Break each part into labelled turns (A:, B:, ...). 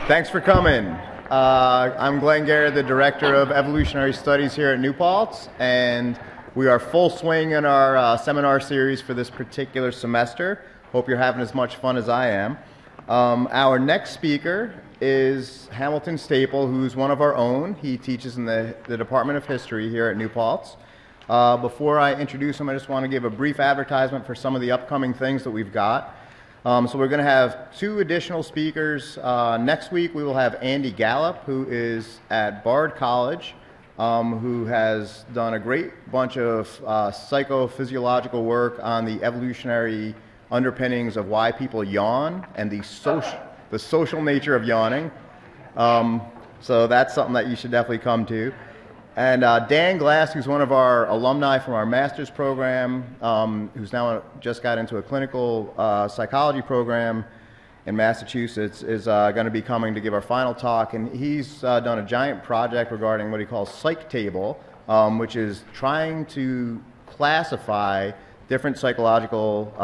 A: Thanks for coming. I'm Glenn Garrett, the Director of Evolutionary Studies here at New Paltz, and we are full swing in our seminar series for this particular semester. Hope you're having as much fun as I am. Our next speaker is Hamilton Stapell, who's one of our own. He teaches in the Department of History here at New Paltz. Before I introduce him, I just want to give a brief advertisement for some of the upcoming things that we've got. So we're going to have 2 additional speakers. Next week we will have Andy Gallup, who is at Bard College, who has done a great bunch of psychophysiological work on the evolutionary underpinnings of why people yawn and the social nature of yawning. So that's something that you should definitely come to. And Dan Glass, who's one of our alumni from our master's program, who's now just got into a clinical psychology program in Massachusetts, is going to be coming to give our final talk. And he's done a giant project regarding what he calls Psych Table, which is trying to classify different psychological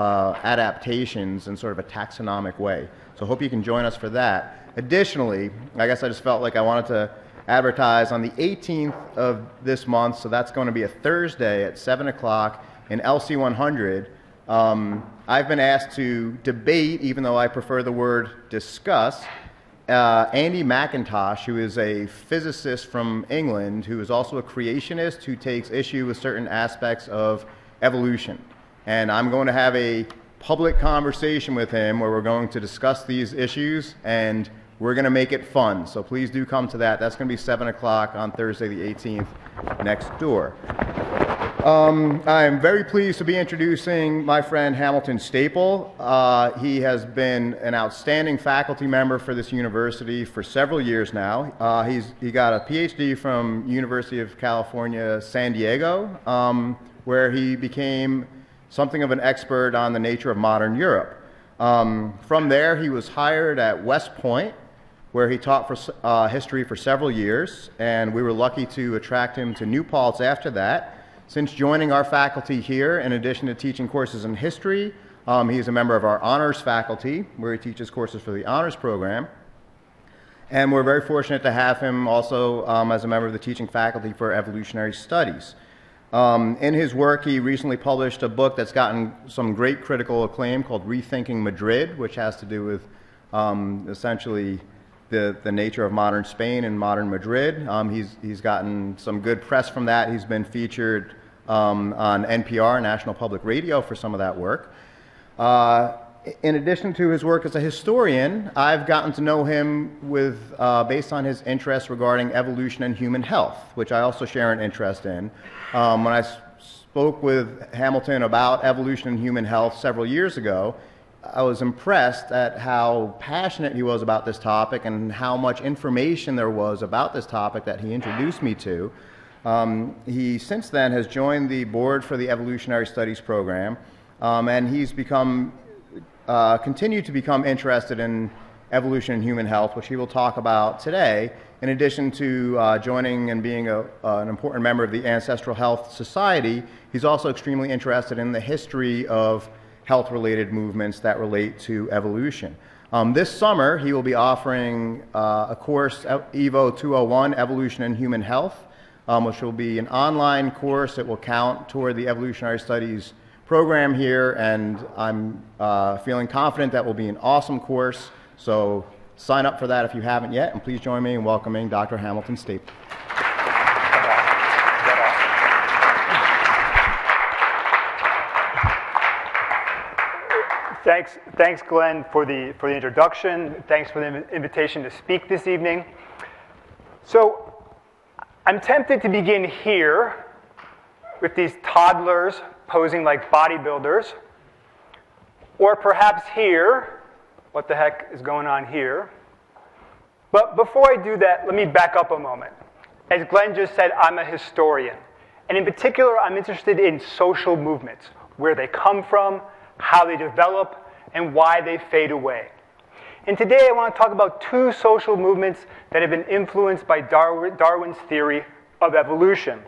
A: adaptations in sort of a taxonomic way. So I hope you can join us for that. Additionally, I guess I just felt like I wanted to advertise on the 18th of this month, so that's going to be a Thursday at 7 o'clock in LC 100. I've been asked to debate, even though I prefer the word discuss, Andy McIntosh, who is a physicist from England, who is also a creationist who takes issue with certain aspects of evolution. And I'm going to have a public conversation with him where we're going to discuss these issues, and we're going to make it fun, so please do come to that. That's going to be 7 o'clock on Thursday the 18th next door. I'm very pleased to be introducing my friend Hamilton Stapell. He has been an outstanding faculty member for this university for several years now. He got a PhD from University of California, San Diego, where he became something of an expert on the nature of modern Europe. From there, he was hired at West Point, where he taught for history for several years, and we were lucky to attract him to New Paltz after that. Since joining our faculty here, in addition to teaching courses in history, he's a member of our honors faculty, where he teaches courses for the honors program. And we're very fortunate to have him also as a member of the teaching faculty for evolutionary studies. In his work, he recently published a book that's gotten some great critical acclaim called Rethinking Madrid, which has to do with essentially the nature of modern Spain and modern Madrid. He's gotten some good press from that. He's been featured on NPR, National Public Radio, for some of that work. In addition to his work as a historian, I've gotten to know him based on his interests regarding evolution and human health, which I also share an interest in. When I spoke with Hamilton about evolution and human health several years ago, I was impressed at how passionate he was about this topic and how much information there was about this topic that he introduced me to. He since then has joined the board for the Evolutionary Studies program, and he's continued to become interested in evolution and human health, which he will talk about today, in addition to joining and being an important member of the Ancestral Health Society. He's also extremely interested in the history of health-related movements that relate to evolution. This summer, he will be offering a course, EVO 201, Evolution and Human Health, which will be an online course that will count toward the Evolutionary Studies program here, and I'm feeling confident that will be an awesome course, so sign up for that if you haven't yet, and please join me in welcoming Dr. Hamilton Stapell.
B: Thanks, Glenn, for the introduction. Thanks for the invitation to speak this evening. So I'm tempted to begin here with these toddlers posing like bodybuilders, or perhaps here. What the heck is going on here? But before I do that, let me back up a moment. As Glenn just said, I'm a historian. And in particular, I'm interested in social movements, where they come from, how they develop, and why they fade away. And today I want to talk about 2 social movements that have been influenced by Darwin's theory of evolution.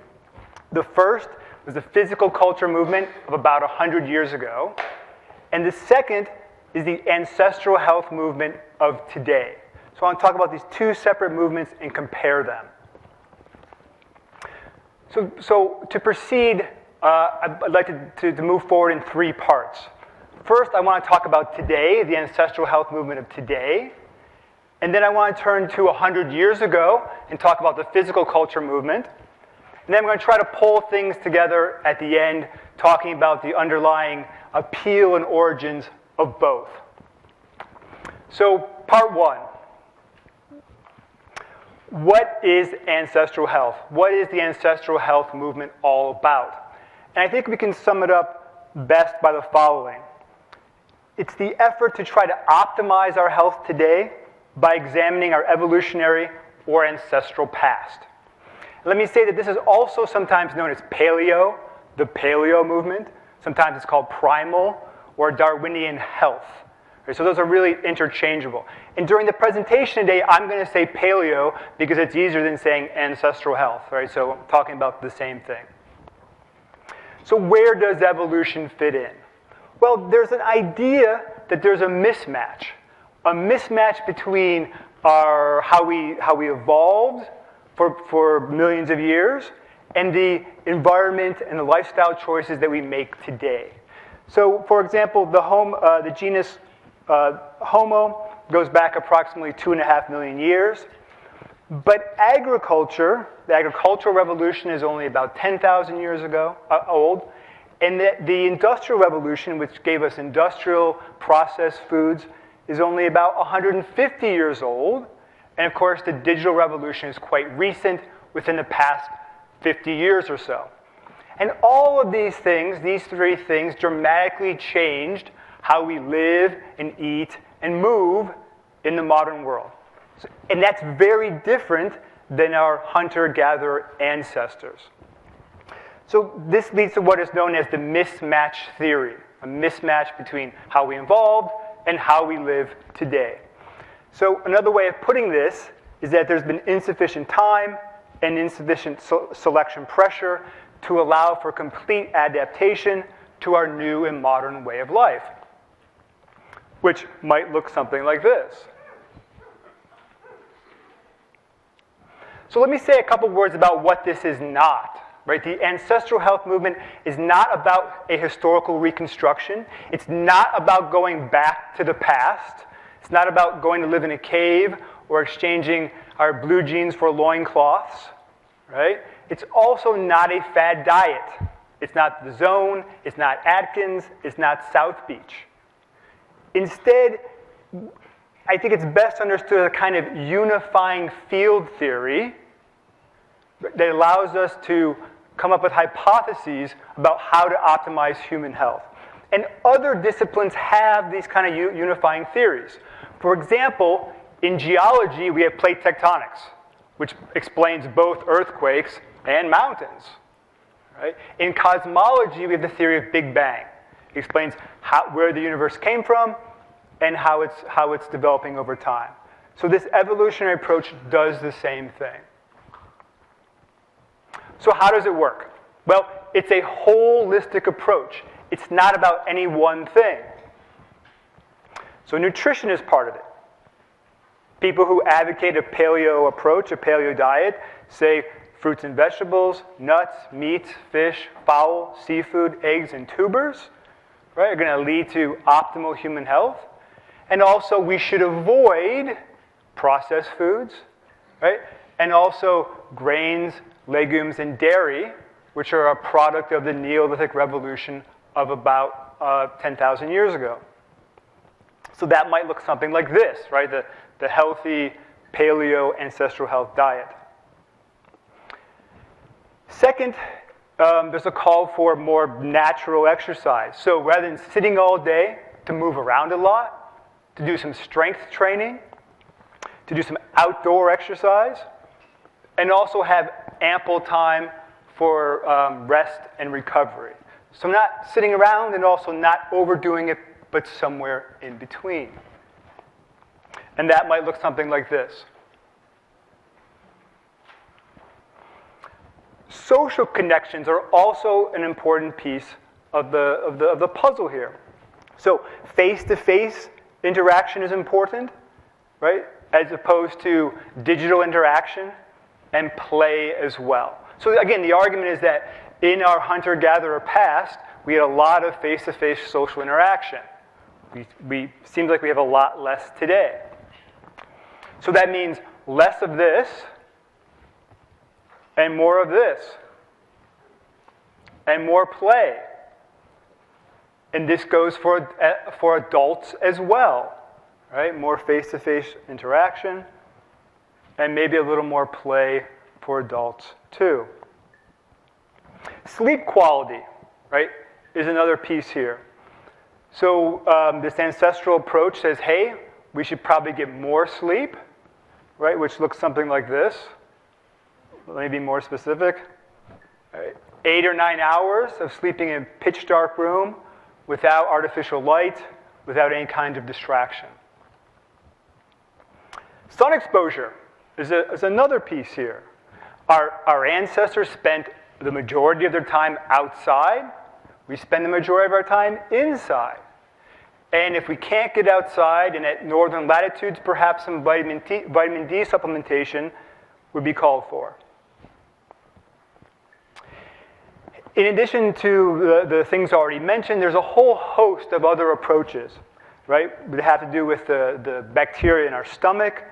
B: The first was the physical culture movement of about 100 years ago, and the second is the ancestral health movement of today. So I want to talk about these two separate movements and compare them. So to proceed, I'd like to move forward in three parts. First, I want to talk about today, the ancestral health movement of today. And then I want to turn to 100 years ago and talk about the physical culture movement. And then I'm going to try to pull things together at the end, talking about the underlying appeal and origins of both. So, part one. What is ancestral health? What is the ancestral health movement all about? And I think we can sum it up best by the following. It's the effort to try to optimize our health today by examining our evolutionary or ancestral past. Let me say that this is also sometimes known as paleo, the paleo movement. Sometimes it's called primal or Darwinian health. So those are really interchangeable. And during the presentation today, I'm going to say paleo because it's easier than saying ancestral health, right? So I'm talking about the same thing. So where does evolution fit in? Well, there's an idea that there's a mismatch between how we evolved for millions of years and the environment and the lifestyle choices that we make today. So, for example, the genus Homo goes back approximately 2.5 million years. But agriculture, the agricultural revolution is only about 10,000 years old. And the Industrial Revolution, which gave us industrial processed foods, is only about 150 years old. And of course, the digital revolution is quite recent, within the past 50 years or so. And all of these things, these three things, dramatically changed how we live and eat and move in the modern world. And that's very different than our hunter-gatherer ancestors. So this leads to what is known as the mismatch theory, a mismatch between how we evolved and how we live today. So another way of putting this is that there's been insufficient time and insufficient selection pressure to allow for complete adaptation to our new and modern way of life, which might look something like this. So let me say a couple words about what this is not. Right? The ancestral health movement is not about a historical reconstruction. It's not about going back to the past. It's not about going to live in a cave or exchanging our blue jeans for loincloths. Right? It's also not a fad diet. It's not The Zone. It's not Atkins. It's not South Beach. Instead, I think it's best understood as a kind of unifying field theory that allows us to come up with hypotheses about how to optimize human health. And other disciplines have these kind of unifying theories. For example, in geology, we have plate tectonics, which explains both earthquakes and mountains. Right? In cosmology, we have the theory of Big Bang. It explains where the universe came from and how it's developing over time. So this evolutionary approach does the same thing. So how does it work? Well, it's a holistic approach. It's not about any one thing. So nutrition is part of it. People who advocate a paleo approach, a paleo diet, say fruits and vegetables, nuts, meats, fish, fowl, seafood, eggs, and tubers, right, are going to lead to optimal human health. And also, we should avoid processed foods, right? And also grains, legumes, and dairy, which are a product of the Neolithic revolution of about 10,000 years ago. So that might look something like this, right? The healthy paleo ancestral health diet. Second, there's a call for more natural exercise. So rather than sitting all day, to move around a lot, to do some strength training, to do some outdoor exercise, and also have ample time for rest and recovery. So not sitting around and also not overdoing it, but somewhere in between. And that might look something like this. Social connections are also an important piece of the puzzle here. So face-to-face interaction is important, right? As opposed to digital interaction and play as well. So again, the argument is that in our hunter-gatherer past, we had a lot of face-to-face social interaction. We seems like we have a lot less today. So that means less of this and more of this and more play. And this goes for adults as well, right? More face-to-face interaction and maybe a little more play for adults too. Sleep quality, right, is another piece here. So this ancestral approach says, hey, we should probably get more sleep, right, which looks something like this. Let me be more specific. Right. 8 or 9 hours of sleeping in a pitch dark room without artificial light, without any kind of distraction. Sun exposure is another piece here. Our ancestors spent the majority of their time outside. We spend the majority of our time inside. And if we can't get outside, and at northern latitudes, perhaps some vitamin D supplementation would be called for. In addition to the things already mentioned, there's a whole host of other approaches, right? That have to do with the bacteria in our stomach,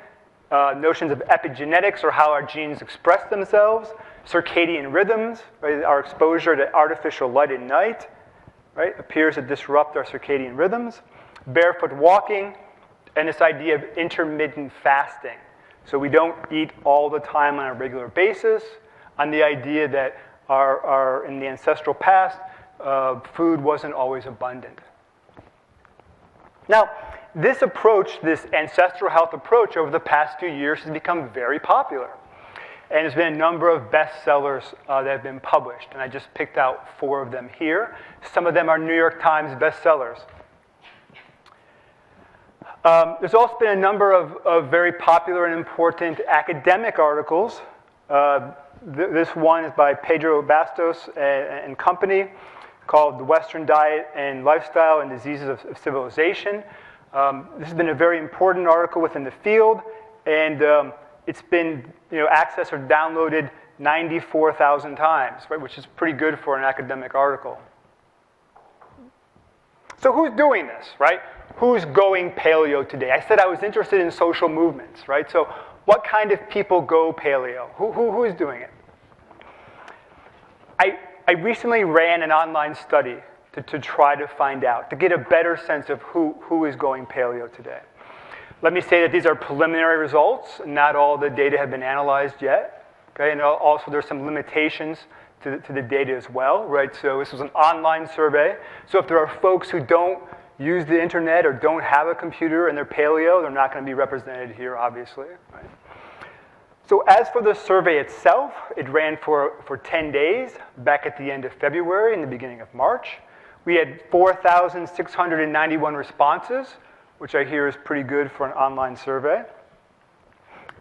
B: notions of epigenetics, or how our genes express themselves, circadian rhythms, right? Our exposure to artificial light at night, right, appears to disrupt our circadian rhythms, barefoot walking, and this idea of intermittent fasting. So we don't eat all the time on a regular basis, on the idea that in the ancestral past, food wasn't always abundant. Now, this approach, this ancestral health approach, over the past few years has become very popular. And there's been a number of bestsellers that have been published. And I just picked out 4 of them here. Some of them are New York Times bestsellers. There's also been a number of very popular and important academic articles. This one is by Pedro Bastos and company, called The Western Diet and Lifestyle and Diseases of Civilization. This has been a very important article within the field, and it's been accessed or downloaded 94,000 times, right, which is pretty good for an academic article. So who's doing this, right? Who's going paleo today? I said I was interested in social movements, right? So what kind of people go paleo? Who is doing it? I recently ran an online study to try to find out, to get a better sense of who is going paleo today. Let me say that these are preliminary results. Not all the data have been analyzed yet. Okay? And also there's some limitations to the data as well, right? So this was an online survey. So if there are folks who don't use the internet or don't have a computer and they're paleo, they're not going to be represented here, obviously. Right? So as for the survey itself, it ran for 10 days, back at the end of February and the beginning of March. We had 4,691 responses, which I hear is pretty good for an online survey.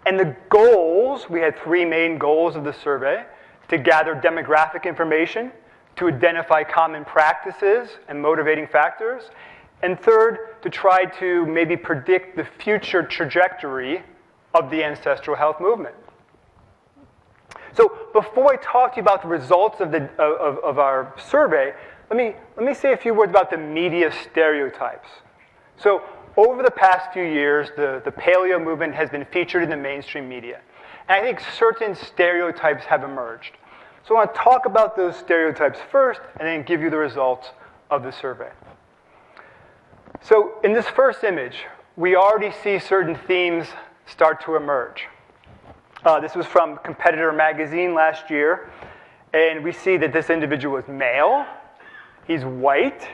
B: And the goals, we had 3 main goals of the survey: to gather demographic information, to identify common practices and motivating factors, and third, to try to maybe predict the future trajectory of the ancestral health movement. So before I talk to you about the results of our survey, let me say a few words about the media stereotypes. So over the past few years, the paleo movement has been featured in the mainstream media. And I think certain stereotypes have emerged. So I want to talk about those stereotypes first and then give you the results of the survey. So in this first image, we already see certain themes start to emerge. This was from Competitor magazine last year. And we see that this individual is male, he's white,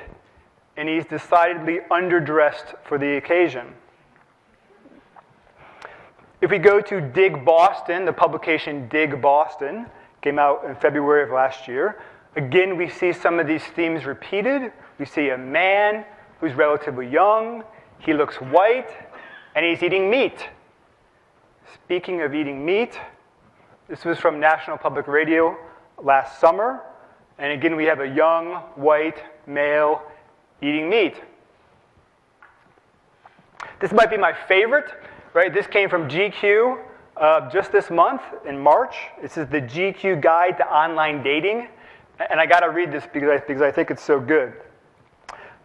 B: and he's decidedly underdressed for the occasion. If we go to Dig Boston, the publication Dig Boston came out in February of last year. Again, we see some of these themes repeated. We see a man who's relatively young, he looks white, and he's eating meat. Speaking of eating meat, this was from National Public Radio last summer. And again, we have a young, white, male eating meat. This might be my favorite, right? This came from GQ just this month in March. This is the GQ Guide to Online Dating. And I got to read this because I think it's so good.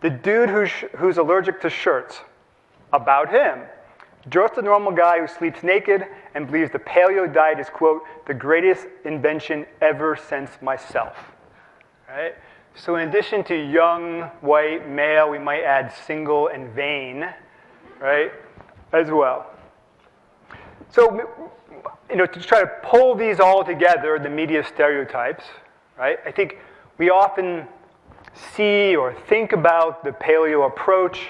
B: The dude who's allergic to shirts. About him. Just a normal guy who sleeps naked and believes the paleo diet is, quote, the greatest invention ever since myself. Right? So in addition to young, white, male, we might add single and vain, right, as well. So, to try to pull these all together, the media stereotypes, right, I think we often see or think about the paleo approach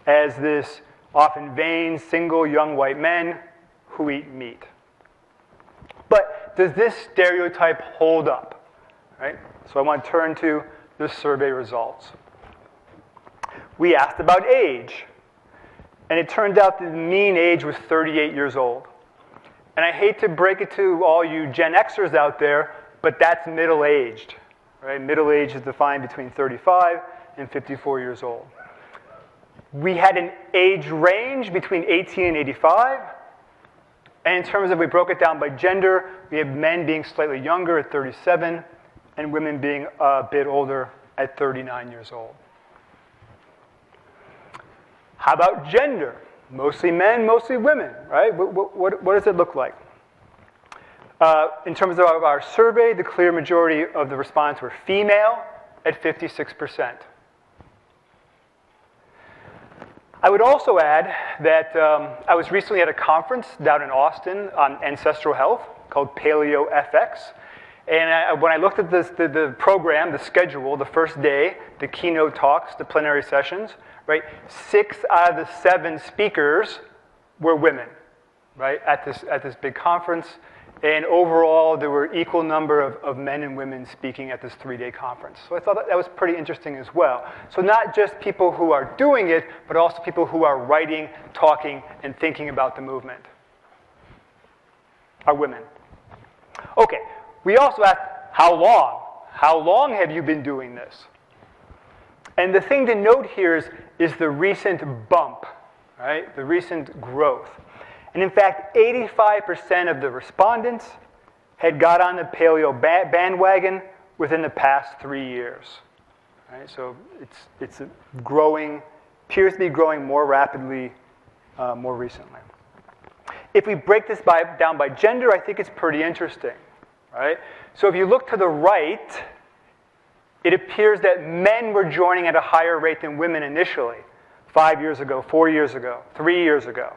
B: as this often vain, single, young white men who eat meat. But does this stereotype hold up? Right? So I want to turn to the survey results. We asked about age, and it turned out that the mean age was 38 years old. And I hate to break it to all you Gen Xers out there, but that's middle-aged. Right? Middle age is defined between 35 and 54 years old. We had an age range between 18 and 85. And in terms of, we broke it down by gender, we have men being slightly younger at 37 and women being a bit older at 39 years old. How about gender? Mostly men, mostly women, right? What does it look like? In terms of our survey, the clear majority of the respondents were female at 56%. I would also add that I was recently at a conference down in Austin on ancestral health called Paleo FX. And when I looked at the program, the schedule, the first day, the keynote talks, the plenary sessions, right, 6 out of the 7 speakers were women, right, at this big conference. And overall, there were equal number of men and women speaking at this 3-day conference. So I thought that was pretty interesting as well. So not just people who are doing it, but also people who are writing, talking, and thinking about the movement are women. Okay, we also asked, how long? How long have you been doing this? And the thing to note here is the recent bump, right? The recent growth. And in fact, 85% of the respondents had got on the paleo bandwagon within the past 3 years. Right? So it's growing, appears to be growing more rapidly more recently. If we break this down by gender, I think it's pretty interesting. Right? So if you look to the right, it appears that men were joining at a higher rate than women initially, 5 years ago, 4 years ago, 3 years ago.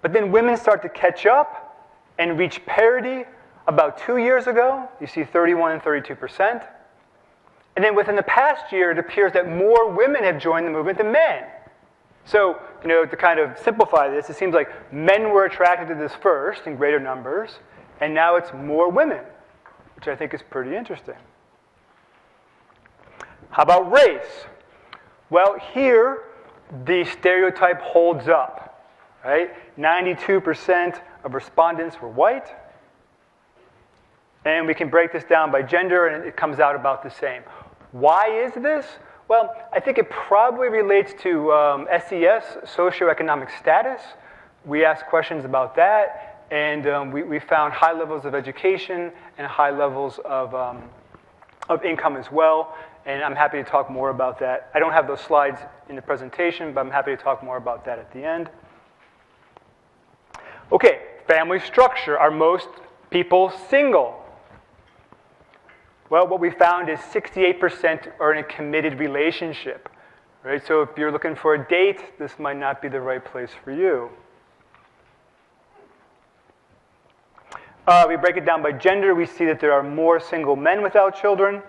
B: But then women start to catch up and reach parity about 2 years ago. You see 31 and 32%. And then within the past year, it appears that more women have joined the movement than men. So, to kind of simplify this, it seems like men were attracted to this first in greater numbers, and now it's more women, which I think is pretty interesting. How about race? Well, here, the stereotype holds up. Right? 92% of respondents were white. And we can break this down by gender, and it comes out about the same. Why is this? Well, I think it probably relates to SES, socioeconomic status. We asked questions about that, and we found high levels of education and high levels of income as well. And I'm happy to talk more about that. I don't have those slides in the presentation, but I'm happy to talk more about that at the end. Okay, family structure. Are most people single? Well, what we found is 68% are in a committed relationship. Right? So if you're looking for a date, this might not be the right place for you. We break it down by gender. We see that there are more single men without children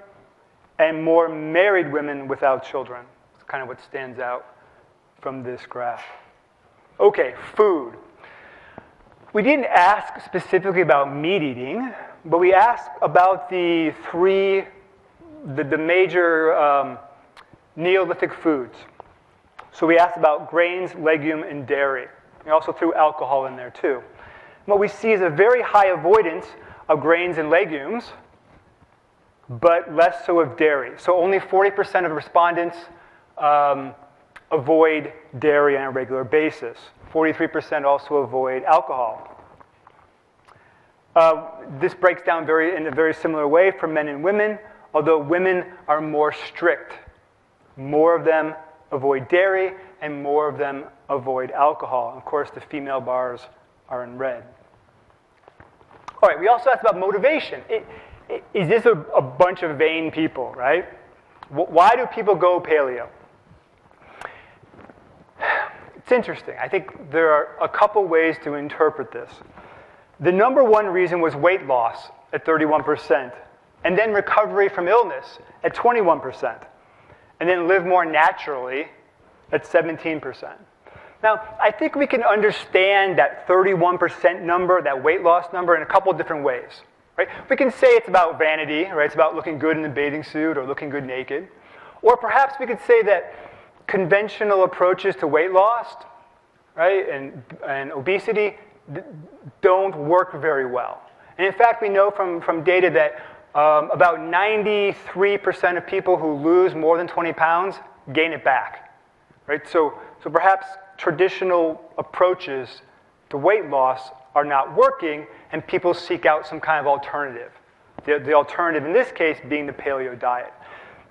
B: and more married women without children. It's kind of what stands out from this graph. Okay, food. We didn't ask specifically about meat eating, but we asked about the major Neolithic foods. So we asked about grains, legume, and dairy. We also threw alcohol in there too. What we see is a very high avoidance of grains and legumes, but less so of dairy. So only 40% of respondents avoid dairy on a regular basis. 43% also avoid alcohol. This breaks down in a very similar way for men and women, although women are more strict. More of them avoid dairy, and more of them avoid alcohol. Of course, the female bars are in red. All right, we also asked about motivation. Is this a bunch of vain people, right? Why do people go paleo? It's interesting. I think there are a couple ways to interpret this. The number one reason was weight loss at 31%, and then recovery from illness at 21%, and then live more naturally at 17%. Now, I think we can understand that 31% number, that weight loss number, in a couple of different ways. Right? We can say it's about vanity, right? It's about looking good in a bathing suit or looking good naked. Or perhaps we could say that conventional approaches to weight loss, right, and obesity don't work very well. And in fact, we know from data that about 93% of people who lose more than 20 pounds gain it back. Right? So perhaps traditional approaches to weight loss are not working, and people seek out some kind of alternative. The alternative in this case being the paleo diet.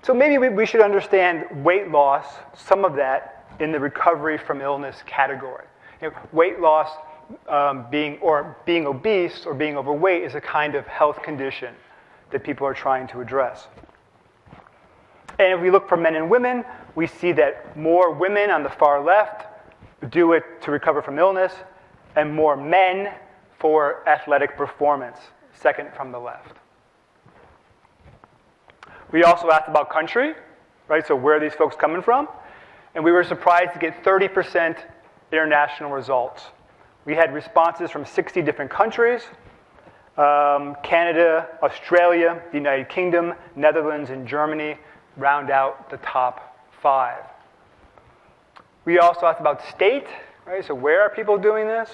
B: So maybe we should understand weight loss, some of that, in the recovery from illness category. Weight loss, being obese or being overweight is a kind of health condition that people are trying to address. And if we look for men and women, we see that more women on the far left do it to recover from illness, and more men for athletic performance, second from the left. We also asked about country, right? So where are these folks coming from? And we were surprised to get 30% international results. We had responses from 60 different countries: Canada, Australia, the United Kingdom, Netherlands, and Germany round out the top 5. We also asked about state, right? So where are people doing this?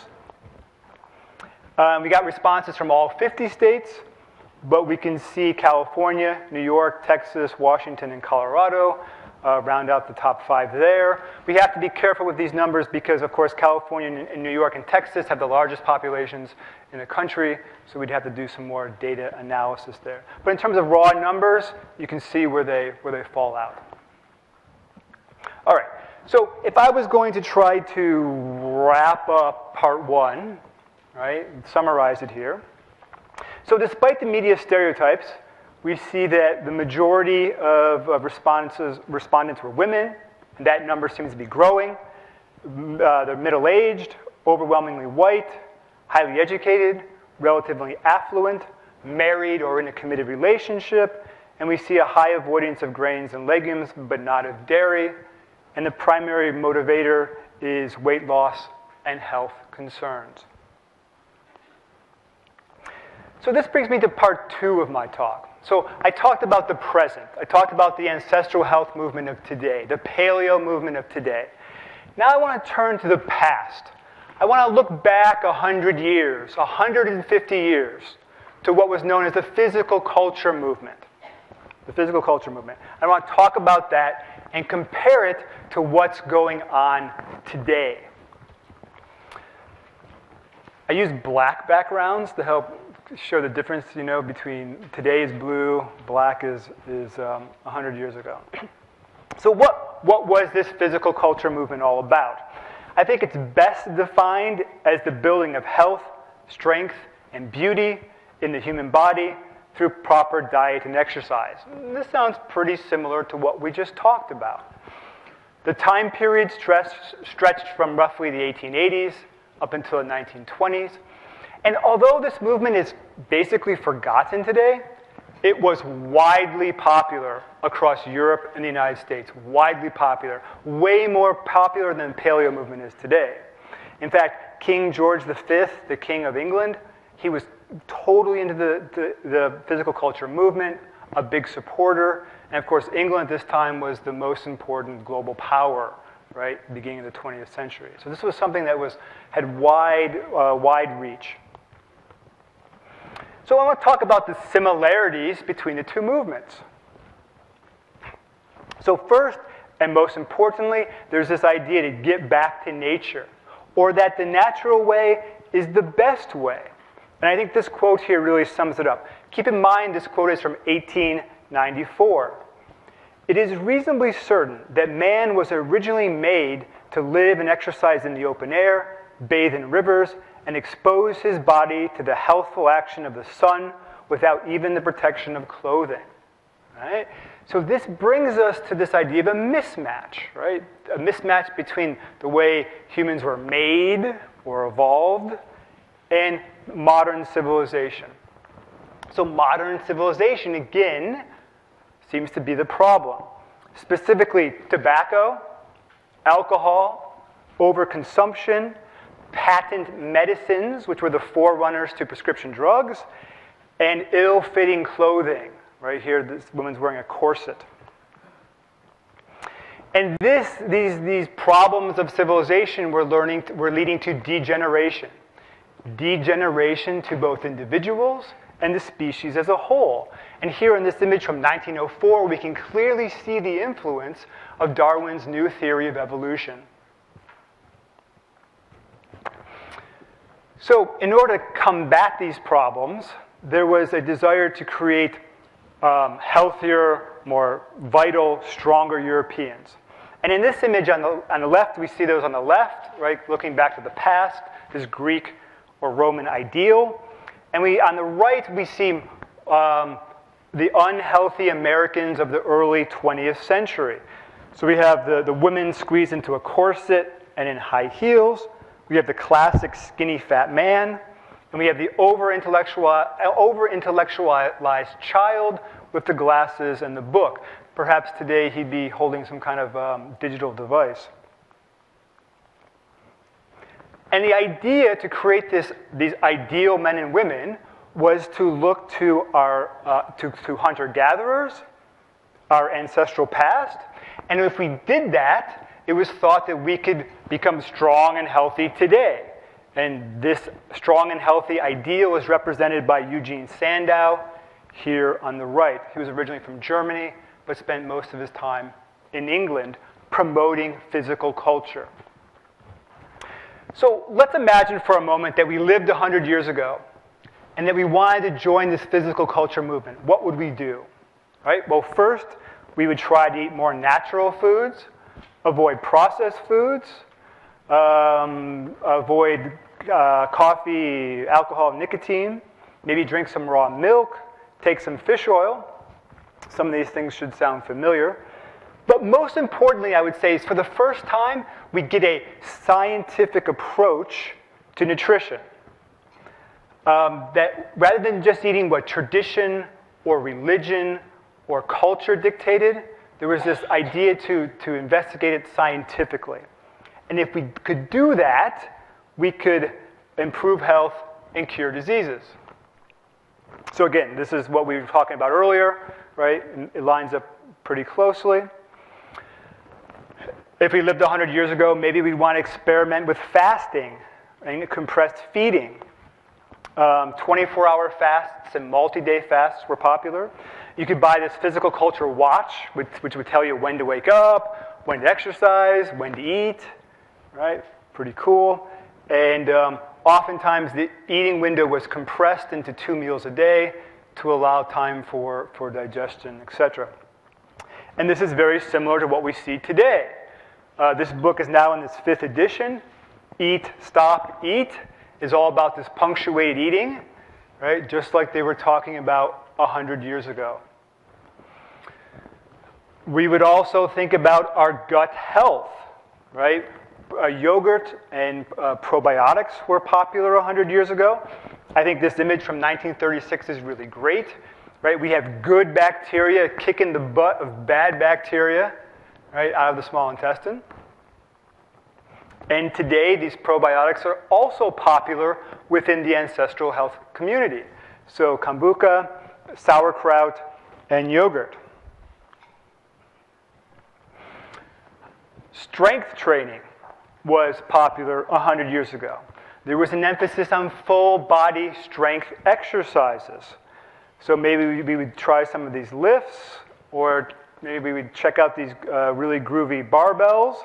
B: We got responses from all 50 states, but we can see California, New York, Texas, Washington, and Colorado round out the top 5 there. We have to be careful with these numbers because, of course, California and New York and Texas have the largest populations in the country, so we'd have to do some more data analysis there. But in terms of raw numbers, you can see where they fall out. All right, so if I was going to try to wrap up part 1, right, and summarize it here. So despite the media stereotypes, we see that the majority of respondents were women, and that number seems to be growing. They're middle-aged, overwhelmingly white, highly educated, relatively affluent, married or in a committed relationship, and we see a high avoidance of grains and legumes, but not of dairy, and the primary motivator is weight loss and health concerns. So this brings me to part 2 of my talk. So I talked about the present. I talked about the ancestral health movement of today, the paleo movement of today. Now I want to turn to the past. I want to look back 100 years, 150 years, to what was known as the physical culture movement. The physical culture movement. I want to talk about that and compare it to what's going on today. I use black backgrounds to help show the difference, between today is blue, black is 100 years ago. So what was this physical culture movement all about? I think it's best defined as the building of health, strength, and beauty in the human body through proper diet and exercise. This sounds pretty similar to what we just talked about. The time period stretched from roughly the 1880s up until the 1920s. And although this movement is basically forgotten today, it was widely popular across Europe and the United States. Widely popular. Way more popular than the paleo movement is today. In fact, King George V, the King of England, he was totally into the physical culture movement, a big supporter. And of course, England at this time was the most important global power, right, beginning of the 20th century. So this was something that had wide reach. So I want to talk about the similarities between the two movements. So first, And most importantly, there's this idea to get back to nature, or that the natural way is the best way. And I think this quote here really sums it up. Keep in mind this quote is from 1894. It is reasonably certain that man was originally made to live and exercise in the open air, bathe in rivers, and expose his body to the healthful action of the sun without even the protection of clothing. Right? So this brings us to this idea of a mismatch, right? A mismatch between the way humans were made or evolved and modern civilization. So modern civilization, again, seems to be the problem. Specifically, tobacco, alcohol, overconsumption, patent medicines, which were the forerunners to prescription drugs, and ill-fitting clothing. Right here, this woman's wearing a corset. And these problems of civilization were leading to degeneration. Degeneration to both individuals and the species as a whole. And here in this image from 1904, we can clearly see the influence of Darwin's new theory of evolution. So in order to combat these problems, there was a desire to create healthier, more vital, stronger Europeans. And in this image on the left, we see those on the left, right, looking back to the past, this Greek or Roman ideal. And on the right, we see the unhealthy Americans of the early 20th century. So we have the women squeezed into a corset and in high heels. We have the classic skinny fat man. And we have the over-intellectualized child with the glasses and the book. Perhaps today he'd be holding some kind of digital device. And the idea to create these ideal men and women was to look to our to hunter-gatherers, our ancestral past. And if we did that, it was thought that we could become strong and healthy today. And this strong and healthy ideal is represented by Eugene Sandow here on the right. He was originally from Germany, but spent most of his time in England promoting physical culture. So let's imagine for a moment that we lived 100 years ago and that we wanted to join this physical culture movement. What would we do? Right? Well, first, we would try to eat more natural foods, avoid processed foods, avoid coffee, alcohol, nicotine, maybe drink some raw milk, take some fish oil. Some of these things should sound familiar. But most importantly, I would say, is for the first time, we get a scientific approach to nutrition. That rather than just eating what tradition or religion or culture dictated, there was this idea to investigate it scientifically. And if we could do that, we could improve health and cure diseases. So again, this is what we were talking about earlier, right? It lines up pretty closely. If we lived 100 years ago, maybe we'd want to experiment with fasting and compressed feeding. 24-hour fasts and multi-day fasts were popular. You could buy this physical culture watch, which would tell you when to wake up, when to exercise, when to eat, right? Pretty cool. And oftentimes the eating window was compressed into 2 meals a day to allow time for digestion, etc. And this is very similar to what we see today. This book is now in its 5th edition. Eat, Stop, Eat is all about this punctuated eating, right? Just like they were talking about 100 years ago. We would also think about our gut health, right? Yogurt and probiotics were popular 100 years ago. I think this image from 1936 is really great, right? We have good bacteria kicking the butt of bad bacteria, right, out of the small intestine. And today, these probiotics are also popular within the ancestral health community. So kombucha, sauerkraut, and yogurt. Strength training was popular 100 years ago. There was an emphasis on full body strength exercises. So maybe we would try some of these lifts or Maybe we'd check out these really groovy barbells.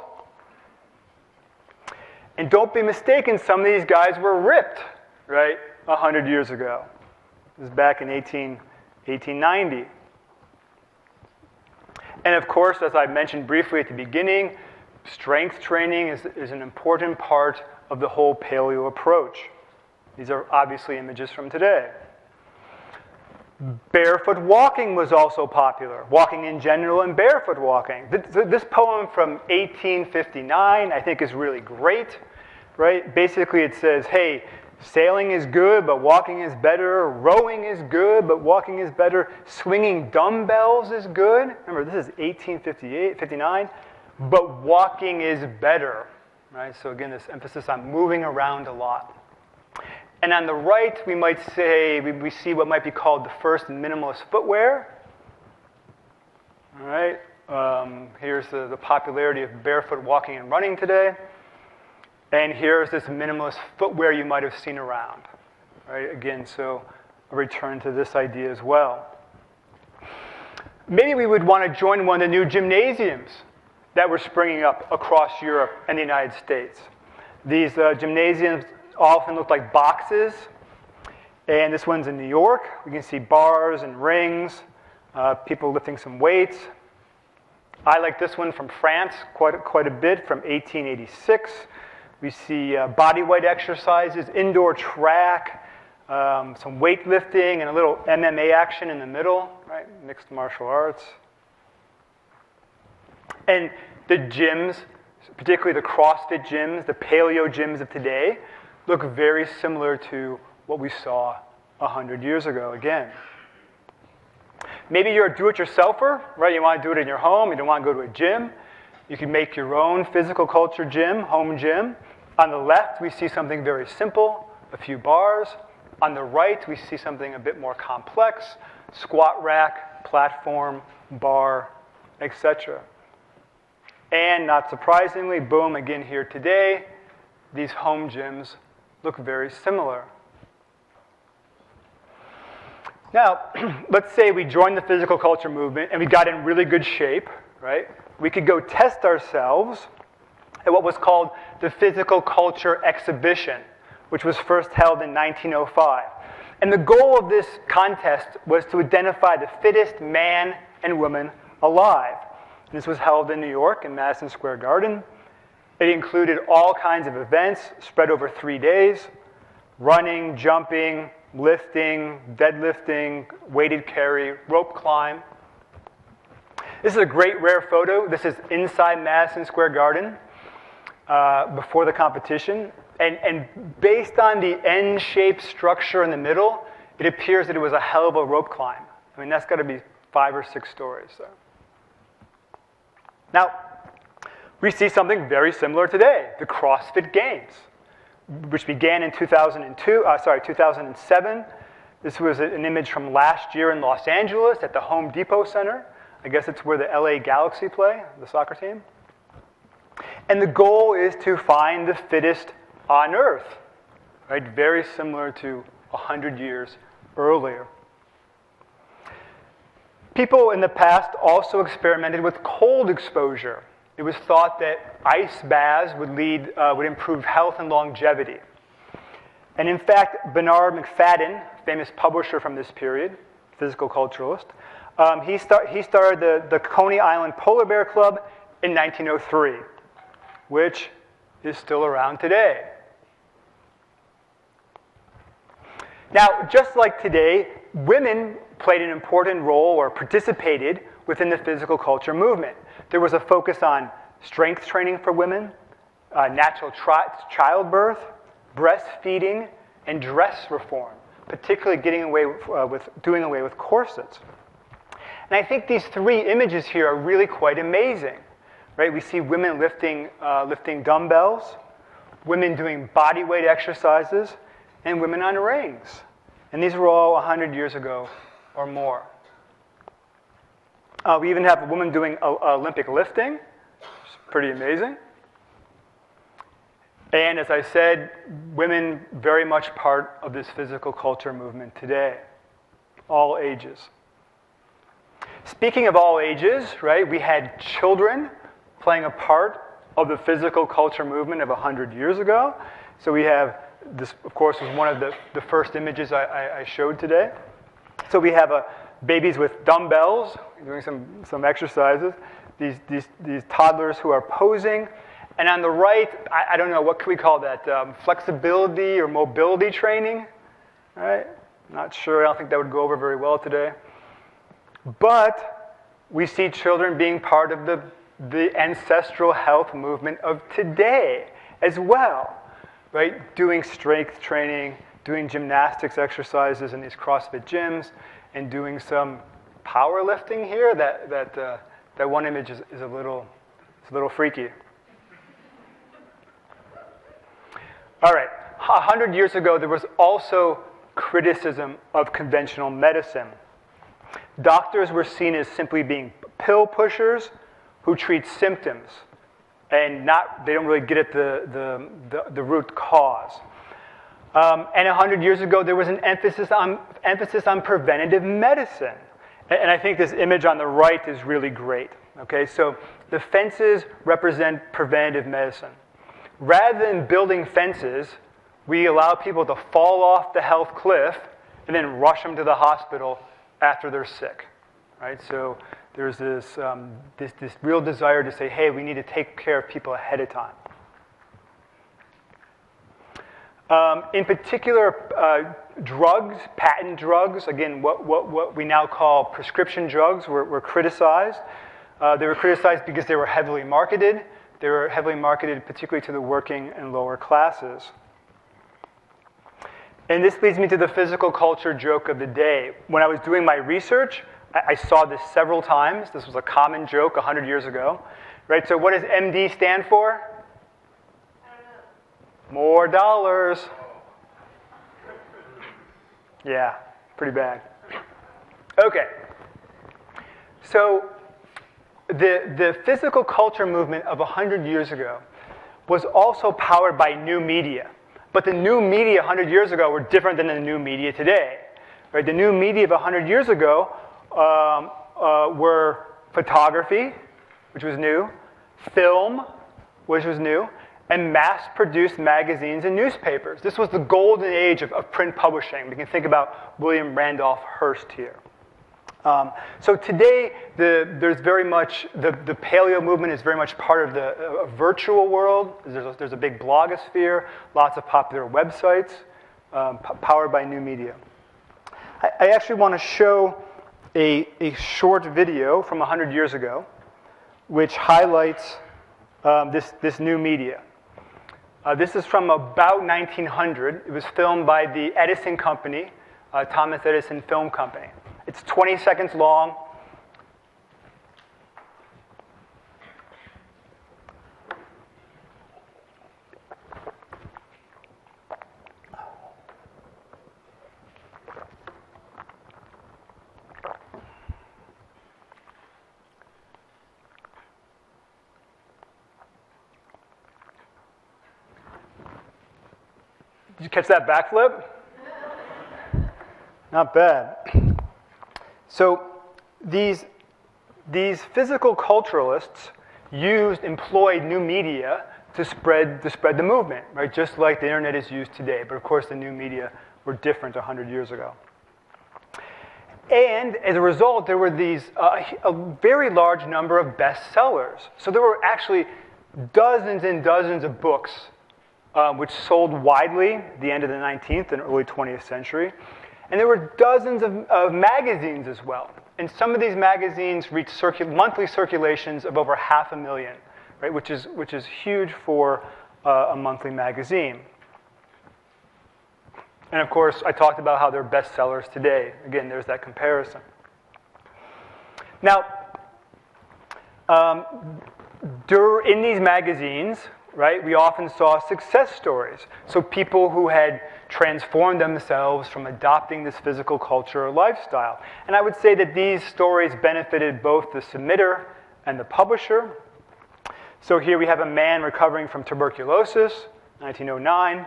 B: And don't be mistaken, some of these guys were ripped, right, 100 years ago. This is back in 1890. And of course, as I mentioned briefly at the beginning, strength training is an important part of the whole paleo approach. These are obviously images from today. Barefoot walking was also popular, walking in general and barefoot walking. This poem from 1859 I think is really great, right? Basically it says, hey, sailing is good, but walking is better. Rowing is good, but walking is better. Swinging dumbbells is good. Remember, this is 59, but walking is better, right? So again, this emphasis on moving around a lot. And on the right, we might say, we see what might be called the first minimalist footwear. All right, here's the popularity of barefoot walking and running today. And here's this minimalist footwear you might have seen around. Right, again, so a return to this idea as well. Maybe we would want to join one of the new gymnasiums that were springing up across Europe and the United States. These gymnasiums often look like boxes, and this one's in New York. We can see bars and rings, people lifting some weights. I like this one from France quite a bit, from 1886. We see body weight exercises, indoor track, some weightlifting, and a little MMA action in the middle, right? Mixed martial arts. And the gyms, particularly the CrossFit gyms, the paleo gyms of today, look very similar to what we saw 100 years ago again. Maybe you're a do-it-yourselfer, right? You want to do it in your home. You don't want to go to a gym. You can make your own physical culture gym, home gym. On the left, we see something very simple, a few bars. On the right, we see something a bit more complex, squat rack, platform, bar, etc. And not surprisingly, boom, again here today, these home gyms look very similar. Now, let's say we joined the physical culture movement and we got in really good shape, right? We could go test ourselves at what was called the Physical Culture Exhibition, which was first held in 1905. And the goal of this contest was to identify the fittest man and woman alive. And this was held in New York in Madison Square Garden. It included all kinds of events spread over 3 days: running, jumping, lifting, deadlifting, weighted carry, rope climb. This is a great rare photo. This is inside Madison Square Garden before the competition. And based on the N-shaped structure in the middle, it appears that it was a hell of a rope climb. I mean, that's got to be 5 or 6 stories. So. Now, we see something very similar today, the CrossFit Games, which began in 2007. This was an image from last year in Los Angeles at the Home Depot Center. I guess it's where the LA Galaxy play, the soccer team. And the goal is to find the fittest on Earth, right? Very similar to 100 years earlier. People in the past also experimented with cold exposure. It was thought that ice baths would improve health and longevity. And in fact, Bernard McFadden, famous publisher from this period, physical culturalist, he started the Coney Island Polar Bear Club in 1903, which is still around today. Now, just like today, women played an important role or participated within the physical culture movement. There was a focus on strength training for women, natural childbirth, breastfeeding, and dress reform, particularly doing away with corsets. And I think these 3 images here are really quite amazing. Right? We see women lifting dumbbells, women doing body weight exercises, and women on rings. And these were all 100 years ago or more. We even have a woman doing Olympic lifting, which is pretty amazing. And as I said, women very much part of this physical culture movement today, all ages. Speaking of all ages, right, we had children playing a part of the physical culture movement of 100 years ago. So we have, this of course was one of the first images I showed today. So we have babies with dumbbells doing some exercises, these toddlers who are posing. And on the right, I don't know, what can we call that? Flexibility or mobility training, right? Not sure, I don't think that would go over very well today. But we see children being part of the ancestral health movement of today as well, right? Doing strength training, doing gymnastics exercises in these CrossFit gyms, and doing some powerlifting here. That one image is a little freaky. All right, 100 years ago, there was also criticism of conventional medicine. Doctors were seen as simply being pill pushers who treat symptoms, and they don't really get at the root cause. And 100 years ago, there was an emphasis on preventative medicine. And I think this image on the right is really great. Okay, so the fences represent preventative medicine. Rather than building fences, we allow people to fall off the health cliff and then rush them to the hospital after they're sick, right? So there's this real desire to say, hey, we need to take care of people ahead of time. In particular, drugs, patent drugs, again, what we now call prescription drugs, were criticized. They were criticized because they were heavily marketed. They were heavily marketed particularly to the working and lower classes. And this leads me to the physical culture joke of the day. When I was doing my research, I saw this several times. This was a common joke 100 years ago, right? So what does MD stand for? More dollars. Yeah, pretty bad. Okay. So the physical culture movement of 100 years ago was also powered by new media. But the new media 100 years ago were different than the new media today. Right? The new media of 100 years ago were photography, which was new, film, which was new, and mass-produced magazines and newspapers. This was the golden age of print publishing. We can think about William Randolph Hearst here. So today, there's very much, the paleo movement is very much part of the virtual world. There's a big blogosphere, lots of popular websites, powered by new media. I actually want to show a short video from 100 years ago, which highlights this new media. This is from about 1900. It was filmed by the Edison Company, Thomas Edison Film Company. It's 20 seconds long. Did you catch that backflip? Not bad. So these physical culturalists employed new media to spread the movement, right? Just like the internet is used today. But of course, the new media were different 100 years ago. And as a result, there were a very large number of bestsellers. So there were actually dozens and dozens of books which sold widely at the end of the 19th and early 20th century. And there were dozens of magazines as well. And some of these magazines reached monthly circulations of over 500,000, right? Which is huge for a monthly magazine. And of course, I talked about how they're bestsellers today. Again, there's that comparison. Now, in these magazines, right, we often saw success stories. So people who had transformed themselves from adopting this physical culture or lifestyle. And I would say that these stories benefited both the submitter and the publisher. So here we have a man recovering from tuberculosis, 1909.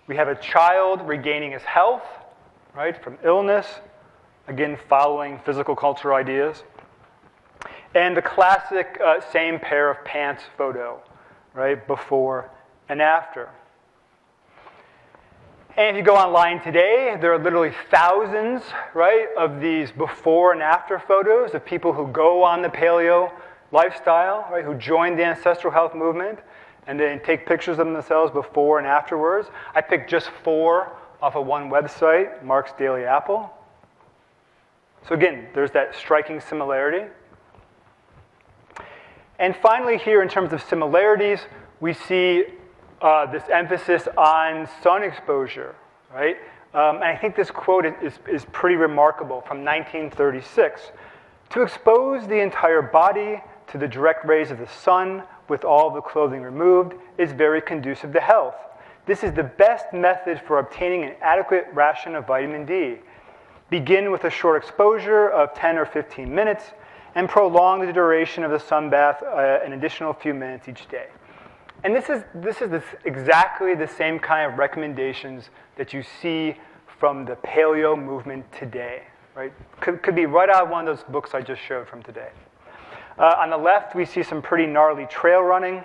B: We have a child regaining his health, right, from illness, again following physical culture ideas. And the classic same pair of pants photo, right, before and after. And if you go online today, there are literally thousands, right, of these before and after photos of people who go on the paleo lifestyle, right, who join the ancestral health movement, and then take pictures of themselves before and afterwards. I picked just 4 off of one website, Mark's Daily Apple. So again, there's that striking similarity. And finally here, in terms of similarities, we see this emphasis on sun exposure, right? And I think this quote is pretty remarkable from 1936. To expose the entire body to the direct rays of the sun with all the clothing removed is very conducive to health. This is the best method for obtaining an adequate ration of vitamin D. Begin with a short exposure of 10 or 15 minutes and prolong the duration of the sun bath an additional few minutes each day. And this is exactly the same kind of recommendations that you see from the paleo movement today, right? Could be right out of one of those books I just showed from today. On the left, we see some pretty gnarly trail running.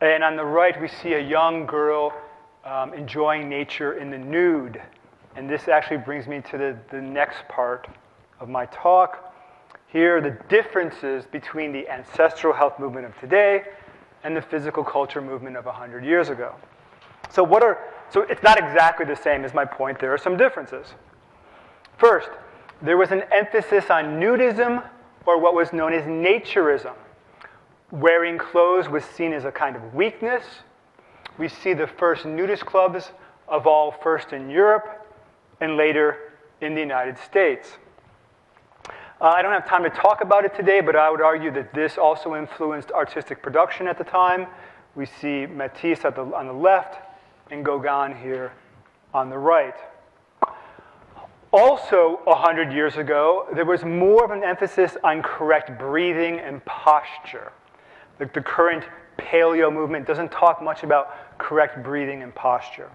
B: And on the right, we see a young girl enjoying nature in the nude. And this actually brings me to the next part of my talk. Here are the differences between the ancestral health movement of today and the physical culture movement of 100 years ago. So it's not exactly the same as my point. There are some differences. First, there was an emphasis on nudism, or what was known as naturism. Wearing clothes was seen as a kind of weakness. We see the first nudist clubs of all first in Europe and later in the United States. I don't have time to talk about it today, but I would argue that this also influenced artistic production at the time. We see Matisse on the left and Gauguin here on the right. Also, 100 years ago, there was more of an emphasis on correct breathing and posture. The current paleo movement doesn't talk much about correct breathing and posture.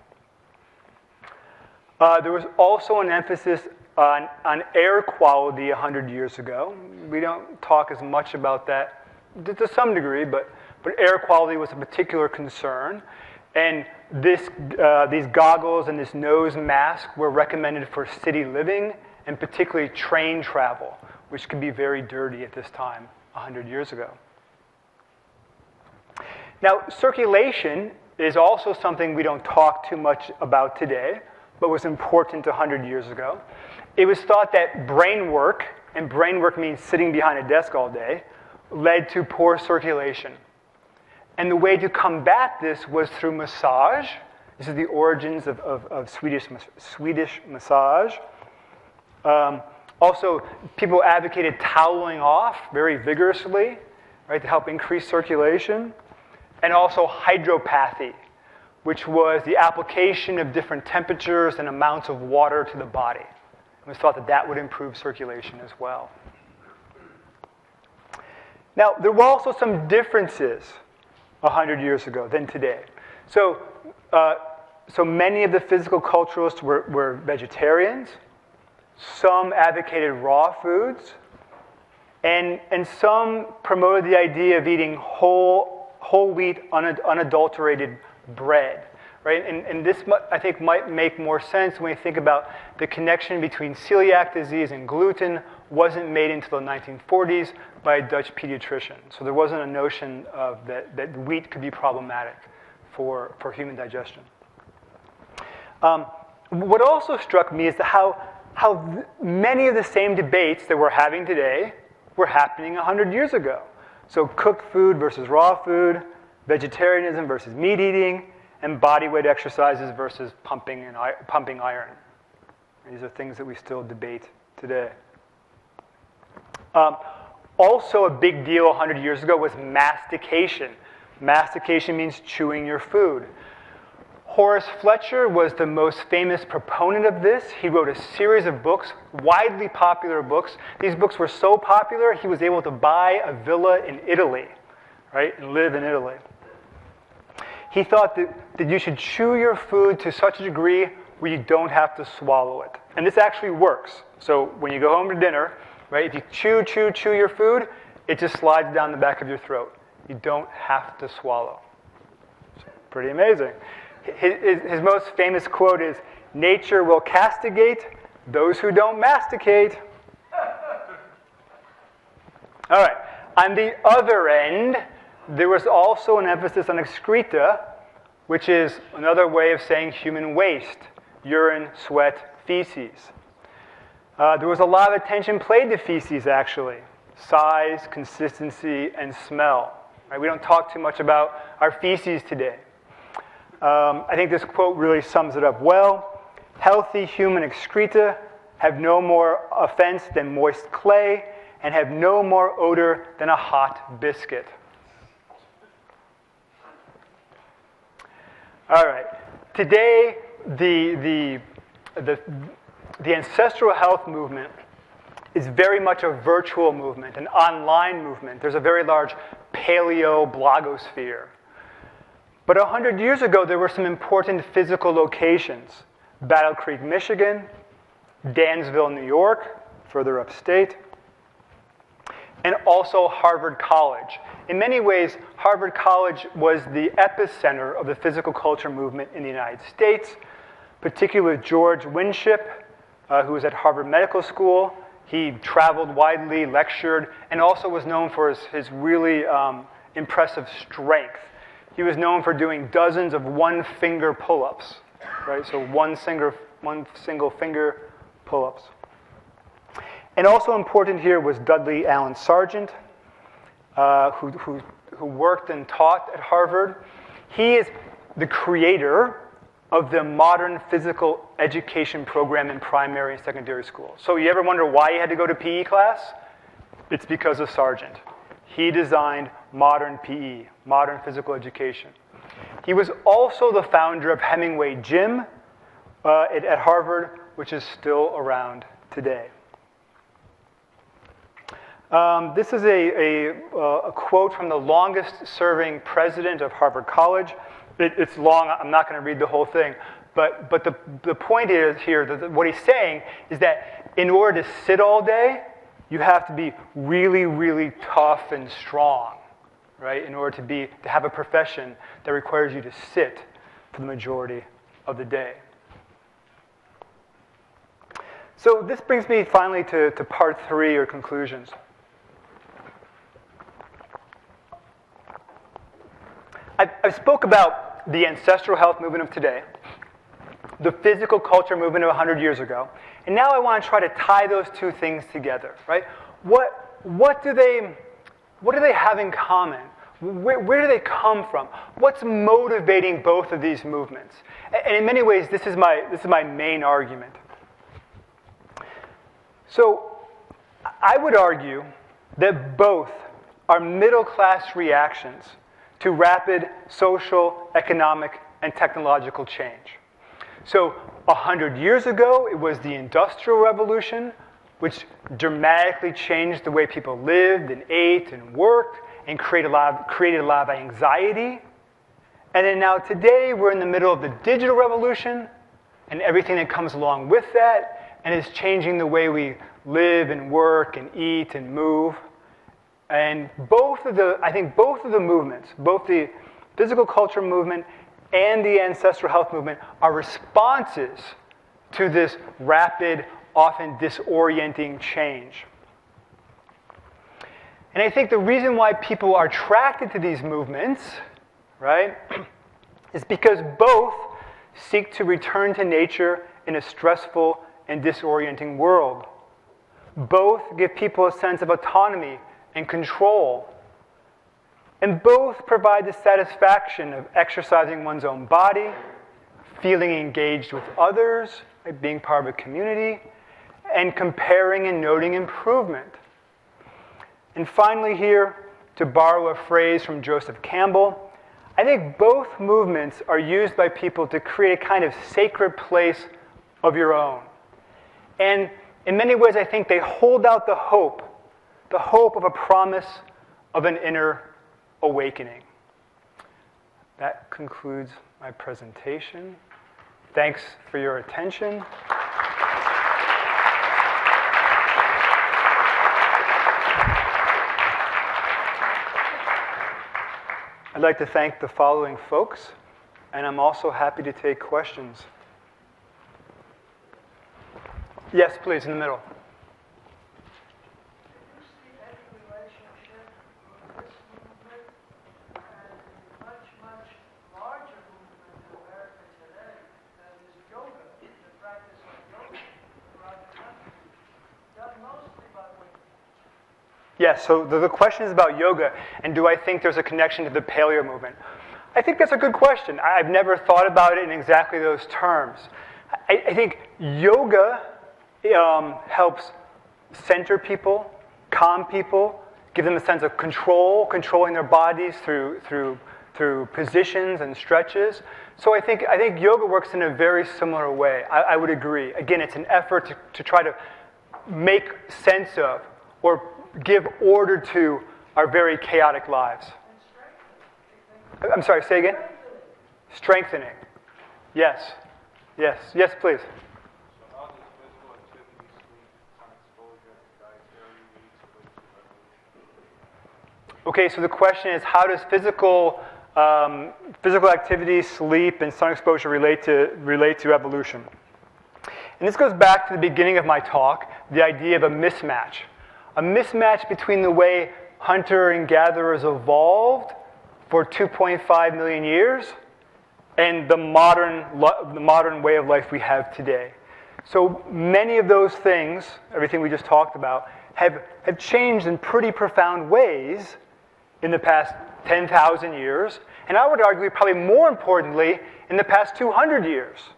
B: There was also an emphasis on air quality 100 years ago. We don't talk as much about that to some degree, but air quality was a particular concern. And these goggles and this nose mask were recommended for city living and particularly train travel, which could be very dirty at this time 100 years ago. Now, circulation is also something we don't talk too much about today, but was important 100 years ago. It was thought that brain work, and brain work means sitting behind a desk all day, led to poor circulation. And the way to combat this was through massage. This is the origins of Swedish massage. Also, people advocated toweling off very vigorously, right, to help increase circulation. And also hydropathy, which was the application of different temperatures and amounts of water to the body. It was thought that that would improve circulation as well. Now, there were also some differences 100 years ago than today. So many of the physical culturalists were vegetarians. Some advocated raw foods. And some promoted the idea of eating whole wheat, unadulterated bread. Right? And this, I think, might make more sense when we think about the connection between celiac disease and gluten wasn't made until the 1940s by a Dutch pediatrician. So there wasn't a notion of that wheat could be problematic for human digestion. What also struck me is how many of the same debates that we're having today were happening 100 years ago. So cooked food versus raw food, vegetarianism versus meat eating, and body weight exercises versus pumping iron. These are things that we still debate today. Also a big deal 100 years ago was mastication. Mastication means chewing your food. Horace Fletcher was the most famous proponent of this. He wrote a series of books, widely popular books. These books were so popular, he was able to buy a villa in Italy, right, and live in Italy. He thought that you should chew your food to such a degree where you don't have to swallow it. And this actually works. So when you go home to dinner, right, if you chew your food, it just slides down the back of your throat. You don't have to swallow. It's pretty amazing. His most famous quote is, "Nature will castigate those who don't masticate." All right. On the other end, there was also an emphasis on excreta, which is another way of saying human waste, urine, sweat, feces. There was a lot of attention paid to feces, actually. Size, consistency, and smell. Right? We don't talk too much about our feces today. I think this quote really sums it up well. "Healthy human excreta have no more offense than moist clay, and have no more odor than a hot biscuit." All right. Today, the ancestral health movement is very much a virtual movement, an online movement. There's a very large paleo blogosphere. But 100 years ago, there were some important physical locations. Battle Creek, Michigan, Dansville, New York, further upstate, and also Harvard College. In many ways, Harvard College was the epicenter of the physical culture movement in the United States, particularly with George Winship, who was at Harvard Medical School. He traveled widely, lectured, and also was known for his really impressive strength. He was known for doing dozens of one-finger pull-ups, right? So one single finger pull-ups. And also important here was Dudley Allen Sargent, who worked and taught at Harvard. He is the creator of the modern physical education program in primary and secondary school. So you ever wonder why he had to go to PE class? It's because of Sargent. He designed modern PE, modern physical education. He was also the founder of Hemingway Gym at Harvard, which is still around today. This is a quote from the longest-serving president of Harvard College. It's long. I'm not going to read the whole thing. But the point is here, that what he's saying is that in order to sit all day, you have to be really, really tough and strong, right? In order to have a profession that requires you to sit for the majority of the day. So this brings me finally to part 3, or conclusions. I spoke about the ancestral health movement of today, the physical culture movement of 100 years ago, and now I want to try to tie those two things together, right? What do they have in common? Where do they come from? What's motivating both of these movements? And in many ways, this is my main argument. So I would argue that both are middle-class reactions to rapid social, economic, and technological change. So 100 years ago, it was the Industrial Revolution, which dramatically changed the way people lived and ate and worked and created a lot of anxiety. And then now today, we're in the middle of the digital revolution and everything that comes along with that, and it's changing the way we live and work and eat and move. And I think both of the movements, both the physical culture movement and the ancestral health movement, are responses to this rapid, often disorienting change. And I think the reason why people are attracted to these movements, right, is because both seek to return to nature in a stressful and disorienting world. Both give people a sense of autonomy and control. And both provide the satisfaction of exercising one's own body, feeling engaged with others, like being part of a community, and comparing and noting improvement. And finally here, to borrow a phrase from Joseph Campbell, I think both movements are used by people to create a kind of sacred place of your own. And in many ways, I think they hold out the hope of a promise of an inner awakening. That concludes my presentation. Thanks for your attention. I'd like to thank the following folks, and I'm also happy to take questions. Yes, please, in the middle. Yes, so the question is about yoga, and do I think there's a connection to the paleo movement? I think that's a good question. I've never thought about it in exactly those terms. I think yoga helps center people, calm people, give them a sense of control, controlling their bodies through positions and stretches. So I think yoga works in a very similar way. I would agree. Again, it's an effort to try to make sense of or give order to our very chaotic lives. I'm sorry, say again? Strengthening. Yes. Yes. Yes, please.
C: So how does physical activity, sleep, sun exposure, dietary needs relate to evolution?
B: Okay, so the question is, how does physical activity, sleep, and sun exposure relate to evolution? And this goes back to the beginning of my talk, the idea of a mismatch. A mismatch between the way hunter and gatherers evolved for 2.5 million years and the modern way of life we have today. So many of those things, everything we just talked about, have changed in pretty profound ways in the past 10,000 years, and I would argue probably more importantly in the past 200 years.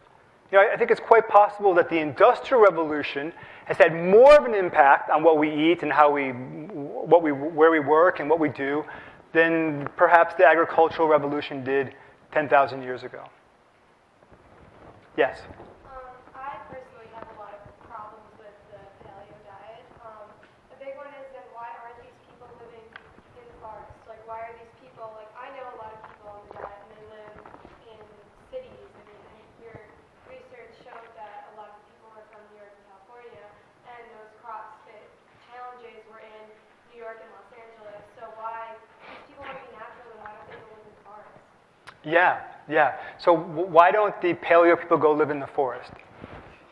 B: You know, I think it's quite possible that the Industrial Revolution has had more of an impact on what we eat and where we work and what we do than perhaps the Agricultural Revolution did 10,000 years ago. Yes?
D: I personally have a lot of problems with the paleo diet. A big one is that why aren't these people living in the forest? Like, why are these people, like, I know a lot of people on the diet and they live in cities, and your research showed that a lot of people were from New York and California, and those CrossFit challenges were in New York and Los Angeles. So why, these people want to be natural, and why don't they go live in the forest?
B: Yeah. So why don't the paleo people go live in the forest?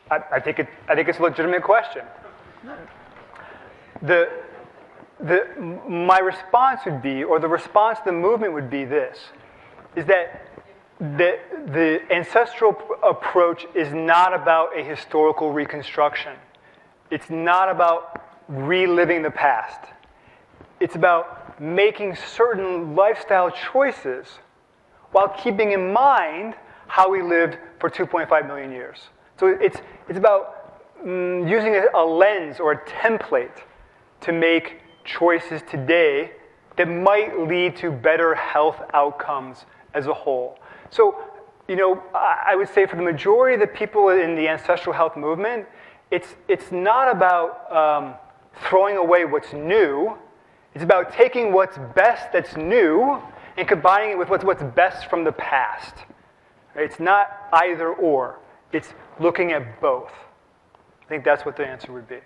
B: I think it's a legitimate question. My response would be, or the response to the movement would be this, is that the ancestral approach is not about a historical reconstruction. It's not about reliving the past. It's about making certain lifestyle choices while keeping in mind how we lived for 2.5 million years. So it's about using a lens or a template to make choices today that might lead to better health outcomes as a whole. So, you know, I would say for the majority of the people in the ancestral health movement, it's not about throwing away what's new. It's about taking what's best that's new and combining it with what's best from the past. It's not either or. It's looking at both. I think that's what the answer would be.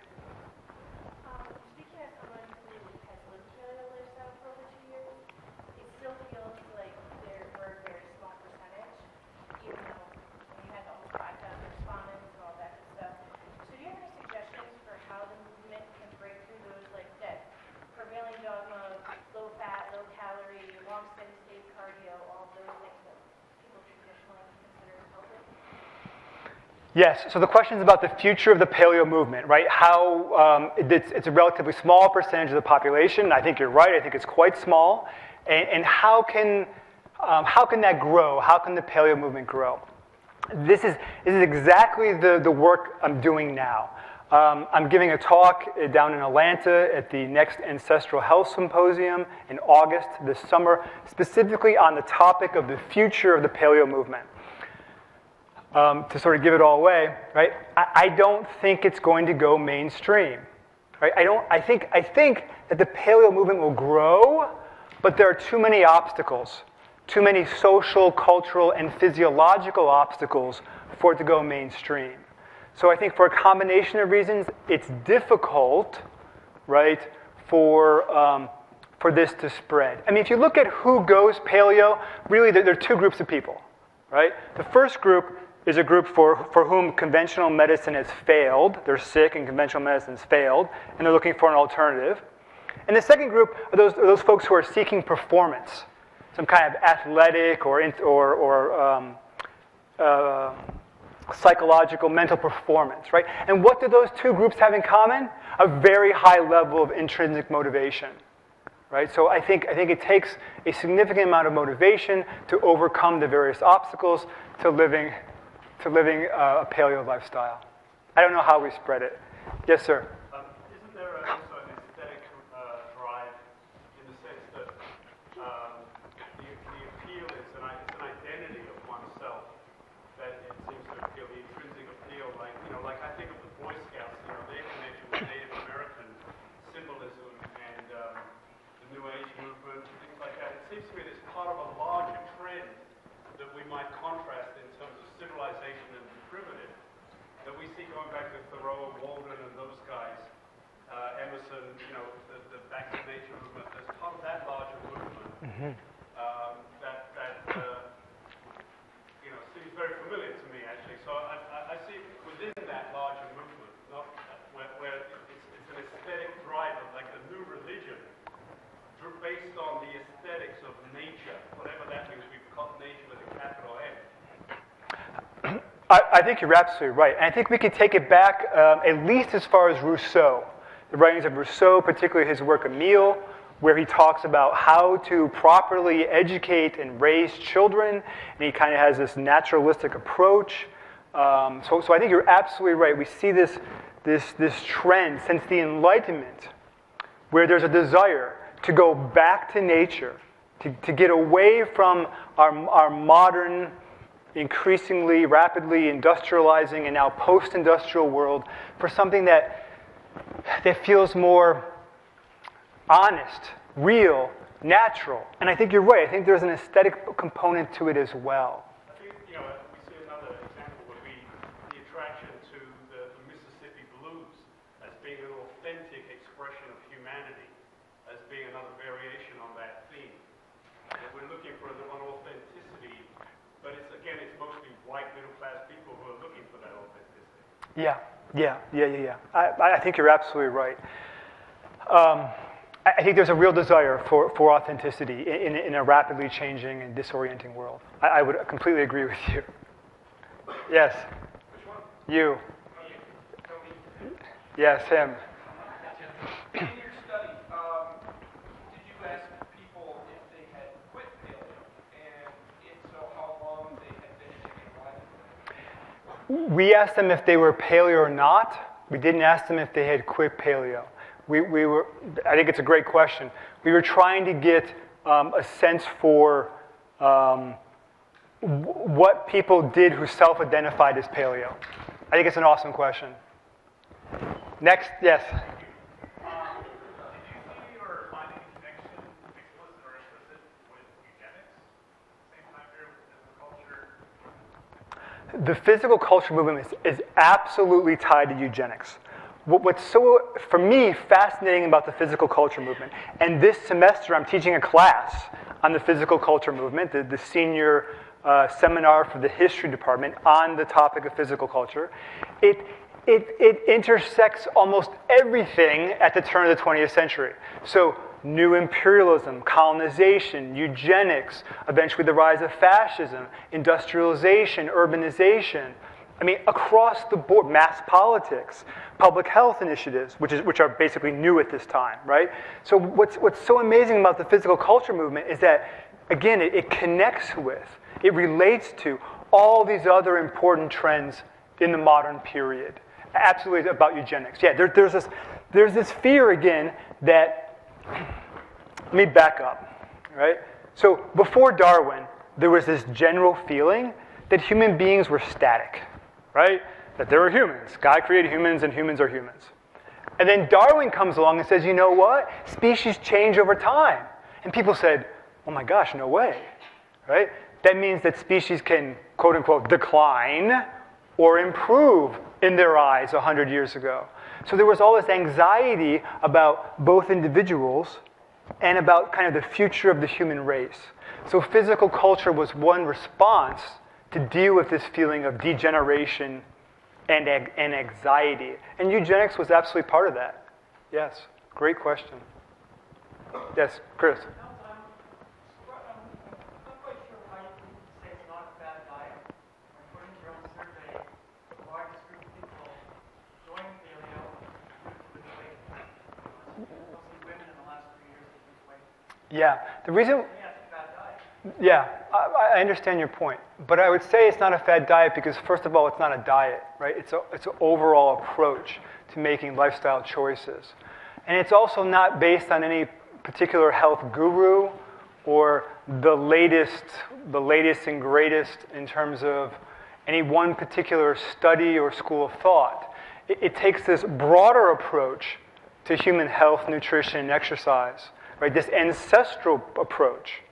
E: Speaking as someone who has lived paleo lifestyle for over 2 years, it still feels like we're a very small percentage, even though we had almost 5,000 respondents and all that good stuff. So do you have any suggestions for how the movement can break through those, like that prevailing dogma of low fat, low calorie, long steady state cardio, all those things that people traditionally consider healthy?
B: Yes, so the question is about the future of the paleo movement, right? How it's a relatively small percentage of the population. I think you're right. I think it's quite small. And how can that grow? How can the paleo movement grow? This is exactly the work I'm doing now. I'm giving a talk down in Atlanta at the next Ancestral Health Symposium in August this summer, specifically on the topic of the future of the paleo movement. To sort of give it all away, right? I don't think it's going to go mainstream, right? I think that the paleo movement will grow, but there are too many obstacles, too many social, cultural, and physiological obstacles for it to go mainstream. So I think for a combination of reasons, it's difficult, right, for this to spread. I mean, if you look at who goes paleo, really there are two groups of people, right? The first group is a group for whom conventional medicine has failed. They're sick and conventional medicine has failed, and they're looking for an alternative. And the second group are those folks who are seeking performance, some kind of athletic or psychological, mental performance, right? And what do those two groups have in common? A very high level of intrinsic motivation, right? So I think it takes a significant amount of motivation to overcome the various obstacles to living a paleo lifestyle. I don't know how we spread it. Yes, sir.
C: Isn't there also an aesthetic drive in the sense that the appeal is an identity of oneself that it seems to appeal, the intrinsic appeal, like I think of the Boy Scouts, their connection with Native American symbolism and the New Age movement, things like that. It seems to me there's part of a larger trend that we might contrast in terms of civilization and primitive, that we see going back to Thoreau, Walden, and those guys, Emerson, the Back to Nature movement. There's part of that larger movement that seems very familiar to me, actually. So I see within that larger movement, not where it's an aesthetic drive, like a new religion, based on the aesthetics of nature, whatever that means. We've called nature with a capital N.
B: I think you're absolutely right. And I think we can take it back at least as far as Rousseau. The writings of Rousseau, particularly his work Emile, where he talks about how to properly educate and raise children. And he kind of has this naturalistic approach. So I think you're absolutely right. We see this trend since the Enlightenment, where there's a desire to go back to nature, to get away from our modern, increasingly rapidly industrializing and now post-industrial world for something that feels more honest, real, natural. And I think you're right. I think there's an aesthetic component to it as well.
C: I think, we see another example would be the attraction to the Mississippi blues as being an authentic expression of humanity, as being another variation on that theme. That we're looking for an authenticity, but it's mostly white middle-class people who are looking for that authenticity.
B: Yeah. I think you're absolutely right. I think there's a real desire for authenticity in a rapidly changing and disorienting world. I would completely agree with you. Yes.
C: Which one?
B: You.
C: Tony.
B: Yes, him.
C: In your study, did you ask people if they had quit paleo, and if so, how long they had been taking life?
B: We asked them if they were paleo or not. We didn't ask them if they had quit paleo. We were. I think it's a great question. We were trying to get a sense for what people did who self-identified as paleo. I think it's an awesome question. Next, yes.
C: Did you see or find any connection, explicit or implicit, with eugenics? Same time period with physical culture?
B: The physical culture movement is absolutely tied to eugenics. What's so, for me, fascinating about the physical culture movement, and this semester I'm teaching a class on the physical culture movement, the senior seminar for the history department on the topic of physical culture, it intersects almost everything at the turn of the 20th century. So new imperialism, colonization, eugenics, eventually the rise of fascism, industrialization, urbanization. I mean, across the board, mass politics, public health initiatives, which are basically new at this time, right? So what's so amazing about the physical culture movement is that, again, it connects with, it relates to all these other important trends in the modern period. Absolutely about eugenics. Yeah, there's this fear again that, let me back up, right? So before Darwin, there was this general feeling that human beings were static, right? That there were humans. God created humans and humans are humans. And then Darwin comes along and says, you know what? Species change over time. And people said, oh my gosh, no way, right? That means that species can, quote unquote, decline or improve in their eyes 100 years ago. So there was all this anxiety about both individuals and about kind of the future of the human race. So physical culture was one response to deal with this feeling of degeneration and anxiety. And eugenics was absolutely part of that. Yes, great question. Yes, Chris. Yeah, the reason, yeah, I understand your point, but I would say it's not a fad diet because first of all, it's not a diet, right? It's an overall approach to making lifestyle choices. And it's also not based on any particular health guru or the latest and greatest in terms of any one particular study or school of thought. It takes this broader approach to human health, nutrition, and exercise. Right, this ancestral approach,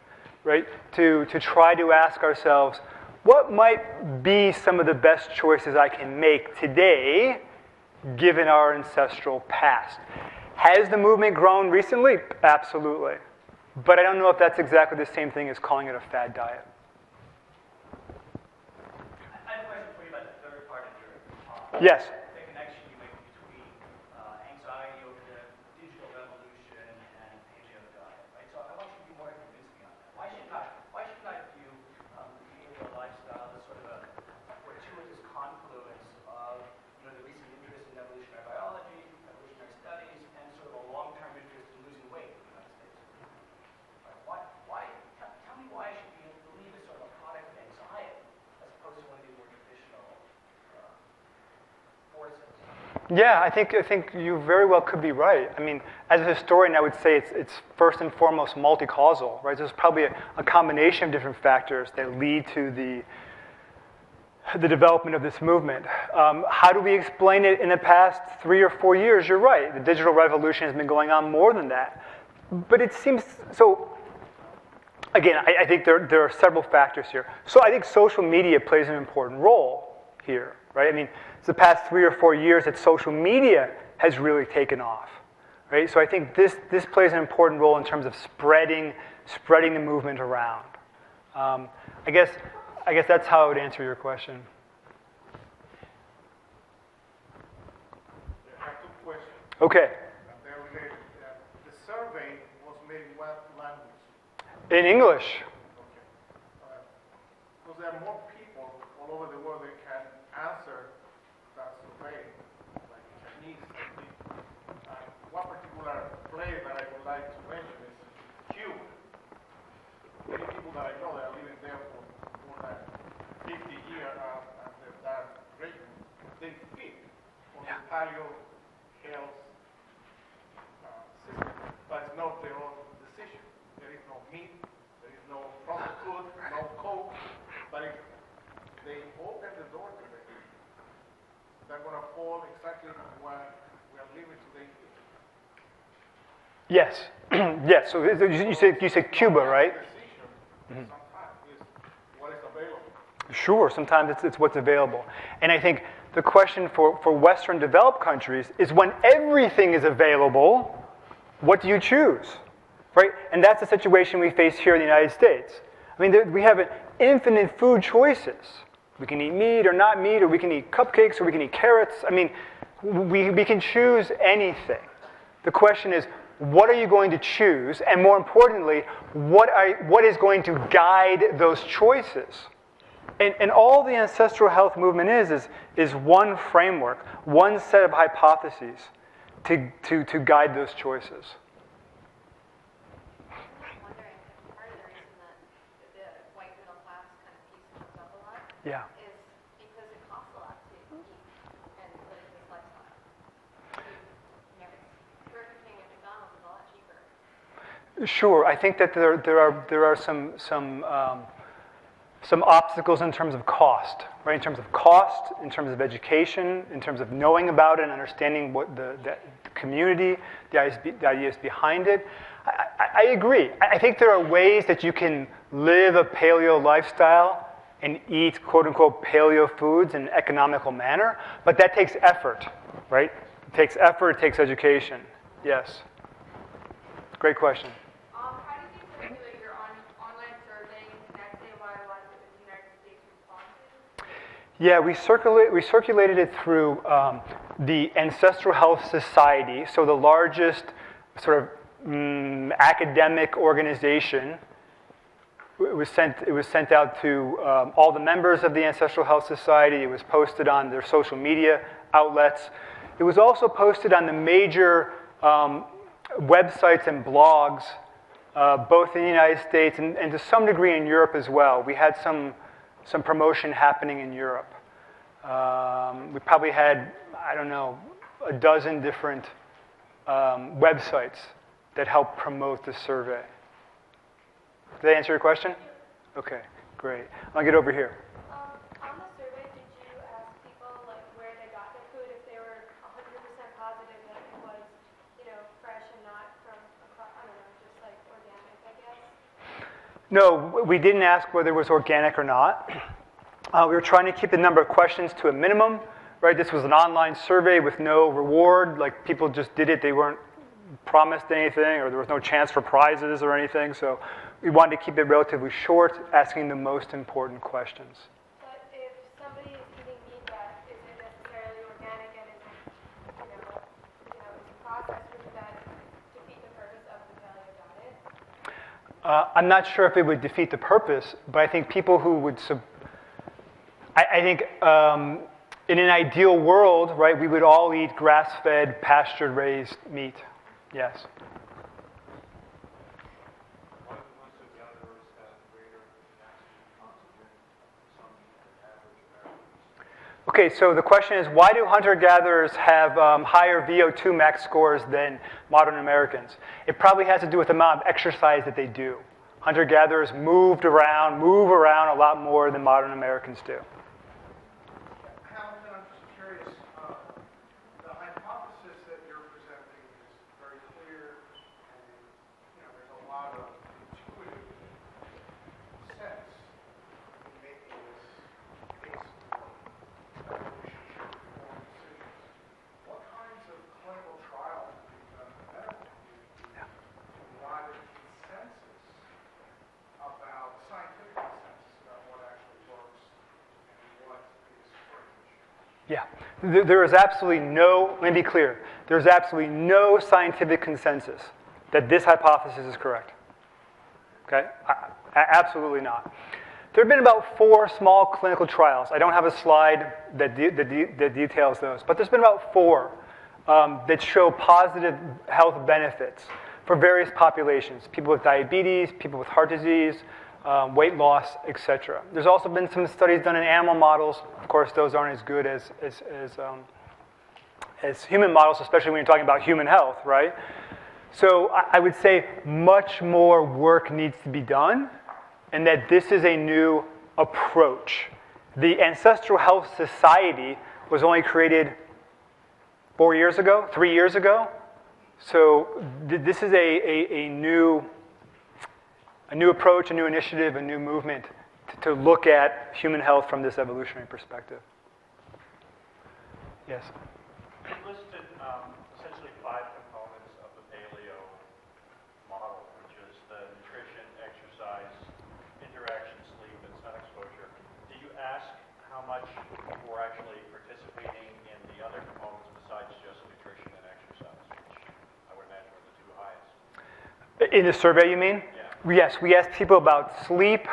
B: right, to try to ask ourselves, what might be some of the best choices I can make today, given our ancestral past? Has the movement grown recently? Absolutely. But I don't know if that's exactly the same thing as calling it a fad diet.
F: I have a question for you about the third part of your talk.
B: Yes.
F: The connection you make between anxiety over the digital revolution and paleo diet, right? So I want you to be more convincing on that. Why should I view the paleo lifestyle as sort of a fortuitous confluence of the recent interest in evolutionary biology, evolutionary studies, and sort of a long-term interest in losing weight in the United States? Right? Tell me why I should believe it's sort of a product of anxiety as opposed to one of these more traditional forces.
B: Yeah, I think you very well could be right. I mean, as a historian, I would say it's first and foremost multi-causal, right? There's probably a combination of different factors that lead to the development of this movement. How do we explain it in the past 3 or 4 years? You're right. The digital revolution has been going on more than that. But it seems, so again, I think there are several factors here. So I think social media plays an important role here, right? I mean, it's the past 3 or 4 years that social media has really taken off, right? So I think this plays an important role in terms of spreading the movement around. I guess that's how I would answer your question.
G: I have 2 questions.
B: Okay.
G: And they're related. The survey was made in what language?
B: In English.
G: Okay. Because there are more people all over the world that can answer that survey, like Chinese. One particular place that I would like to mention is Cuba. Many people that I know that are living there for more than 50 years after that rate, they fit on the paleo health system, but it's not their own decision. There is no meat, there is no processed food, no coke, but if they open the door to them, they're going to fall exactly what we are living today.
B: Yes. Yes. So you said Cuba, right?
G: Sometimes is what is available.
B: Sure. Sometimes it's what's available. And I think the question for Western developed countries is when everything is available, what do you choose? Right? And that's the situation we face here in the United States. I mean, we have infinite food choices. We can eat meat or not meat, or we can eat cupcakes, or we can eat carrots. I mean, we can choose anything. The question is, what are you going to choose? And more importantly, what is going to guide those choices? And all the ancestral health movement is one framework, one set of hypotheses to guide those choices.
H: I'm wondering if part of the reason that the white middle class kind of piece comes up a lot
B: Yeah.
H: is because it costs a lot to eat and live this lifestyle. Burger King and McDonald's is a lot cheaper.
B: Sure. I think that there are some obstacles in terms of cost, right? In terms of cost, in terms of education, in terms of knowing about it and understanding what the community, the ideas behind it. I agree. I think there are ways that you can live a paleo lifestyle and eat quote-unquote paleo foods in an economical manner, but that takes effort, right? It takes effort, it takes education. Yes. Great question.
D: How did you circulate your online survey and connect it? Why was it with the United States responses?
B: Yeah, we circulated it through the Ancestral Health Society, so the largest sort of academic organization. It was sent out to all the members of the Ancestral Health Society. It was posted on their social media outlets. It was also posted on the major websites and blogs, both in the United States and to some degree in Europe as well. We had some promotion happening in Europe. We probably had, I don't know, a dozen different websites that helped promote the survey. Did that answer your question? Okay, great. I'll get over here.
D: On the survey, did you ask people like where they got their food, if they were 100% positive that it was, fresh and not from, I don't know, just like organic, I guess?
B: No, we didn't ask whether it was organic or not. We were trying to keep the number of questions to a minimum, right? This was an online survey with no reward. Like people just did it. They weren't promised anything, or there was no chance for prizes or anything. So we wanted to keep it relatively short, asking the most important questions.
D: But if somebody is eating meat that isn't necessarily organic and isn't, is processed, would that defeat the purpose of the paleo diet?
B: I'm not sure if it would defeat the purpose, but I think people who would, I think in an ideal world, right, we would all eat grass-fed, pasture-raised meat. Yes. Okay, so the question is, why do hunter-gatherers have higher VO2 max scores than modern Americans? It probably has to do with the amount of exercise that they do. Hunter-gatherers move around a lot more than modern Americans do.
G: Hamilton, I'm just curious, the hypothesis that you're presenting is very clear, and there's a lot of intuitive sense in making this case for evolution should inform decisions. What kinds of clinical trials have you done in the medical community to provide a consensus about scientific consensus about what actually works and what is fringe?
B: Yeah, there is absolutely no, let me be clear, there's absolutely no scientific consensus that this hypothesis is correct. Okay? Absolutely not. There have been about 4 small clinical trials. I don't have a slide that details those, but there's been about 4 that show positive health benefits for various populations, people with diabetes, people with heart disease, weight loss, etc. There's also been some studies done in animal models. Of course, those aren't as good as human models, especially when you're talking about human health, right? So I would say much more work needs to be done, and that this is a new approach. The Ancestral Health Society was only created 4 years ago, 3 years ago. So this is a new approach, a new initiative, a new movement to look at human health from this evolutionary perspective. Yes?
C: You listed essentially 5 components of the paleo model, which is the nutrition, exercise, interaction, sleep, and sun exposure. Did you ask how much people were actually participating in the other components besides just nutrition and exercise, which I would imagine were the 2 highest?
B: In the survey, you mean?
C: Yeah.
B: Yes, we asked people about sleep,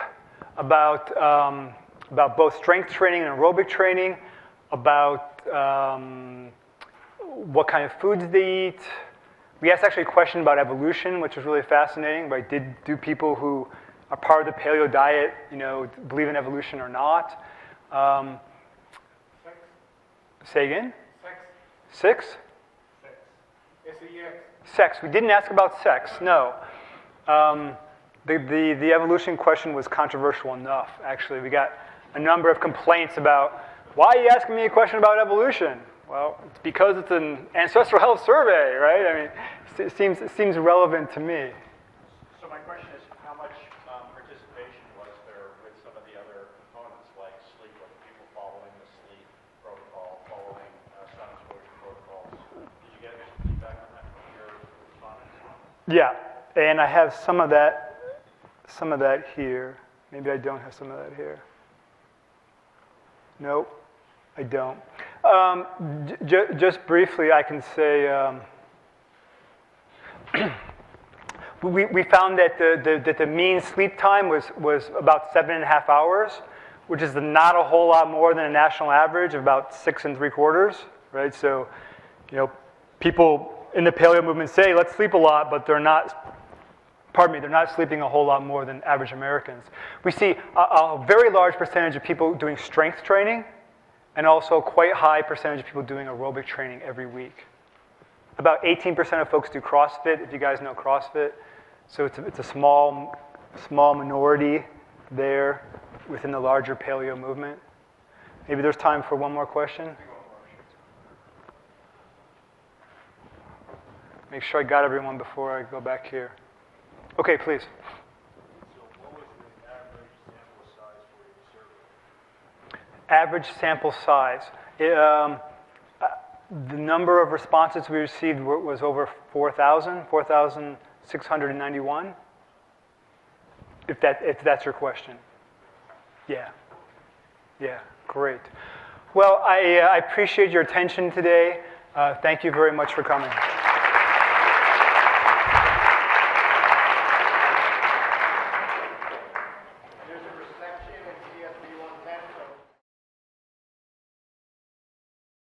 B: about both strength training and aerobic training, about what kind of foods they eat. We asked actually a question about evolution, which was really fascinating. Right? Do people who are part of the paleo diet, believe in evolution or not?
G: Sex?
B: Say again?
G: Sex?
B: 6?
G: Sex. S-E-X.
B: Sex. We didn't ask about sex. No. The evolution question was controversial enough. Actually, we got a number of complaints about, why are you asking me a question about evolution? Well, it's because it's an ancestral health survey, right? I mean, it seems relevant to me.
C: So my question is, how much participation was there with some of the other components?
B: Yeah, and I have some of that here. Maybe I don't have some of that here. Nope, I don't. Just briefly, I can say we found that the mean sleep time was about 7.5 hours, which is not a whole lot more than a national average of about 6.75, right? So, people in the paleo movement say, let's sleep a lot, but they're not sleeping a whole lot more than average Americans. We see a very large percentage of people doing strength training, and also quite high percentage of people doing aerobic training every week. About 18% of folks do CrossFit, if you guys know CrossFit. So it's a small minority there within the larger paleo movement. Maybe there's time for one more question. Make sure I got everyone before I go back here. Okay, please.
C: So what was the
B: Average
C: average sample size for your survey?
B: sample size. The number of responses we received was over 4,691. If that's your question. Yeah, great. Well, I appreciate your attention today. Thank you very much for coming.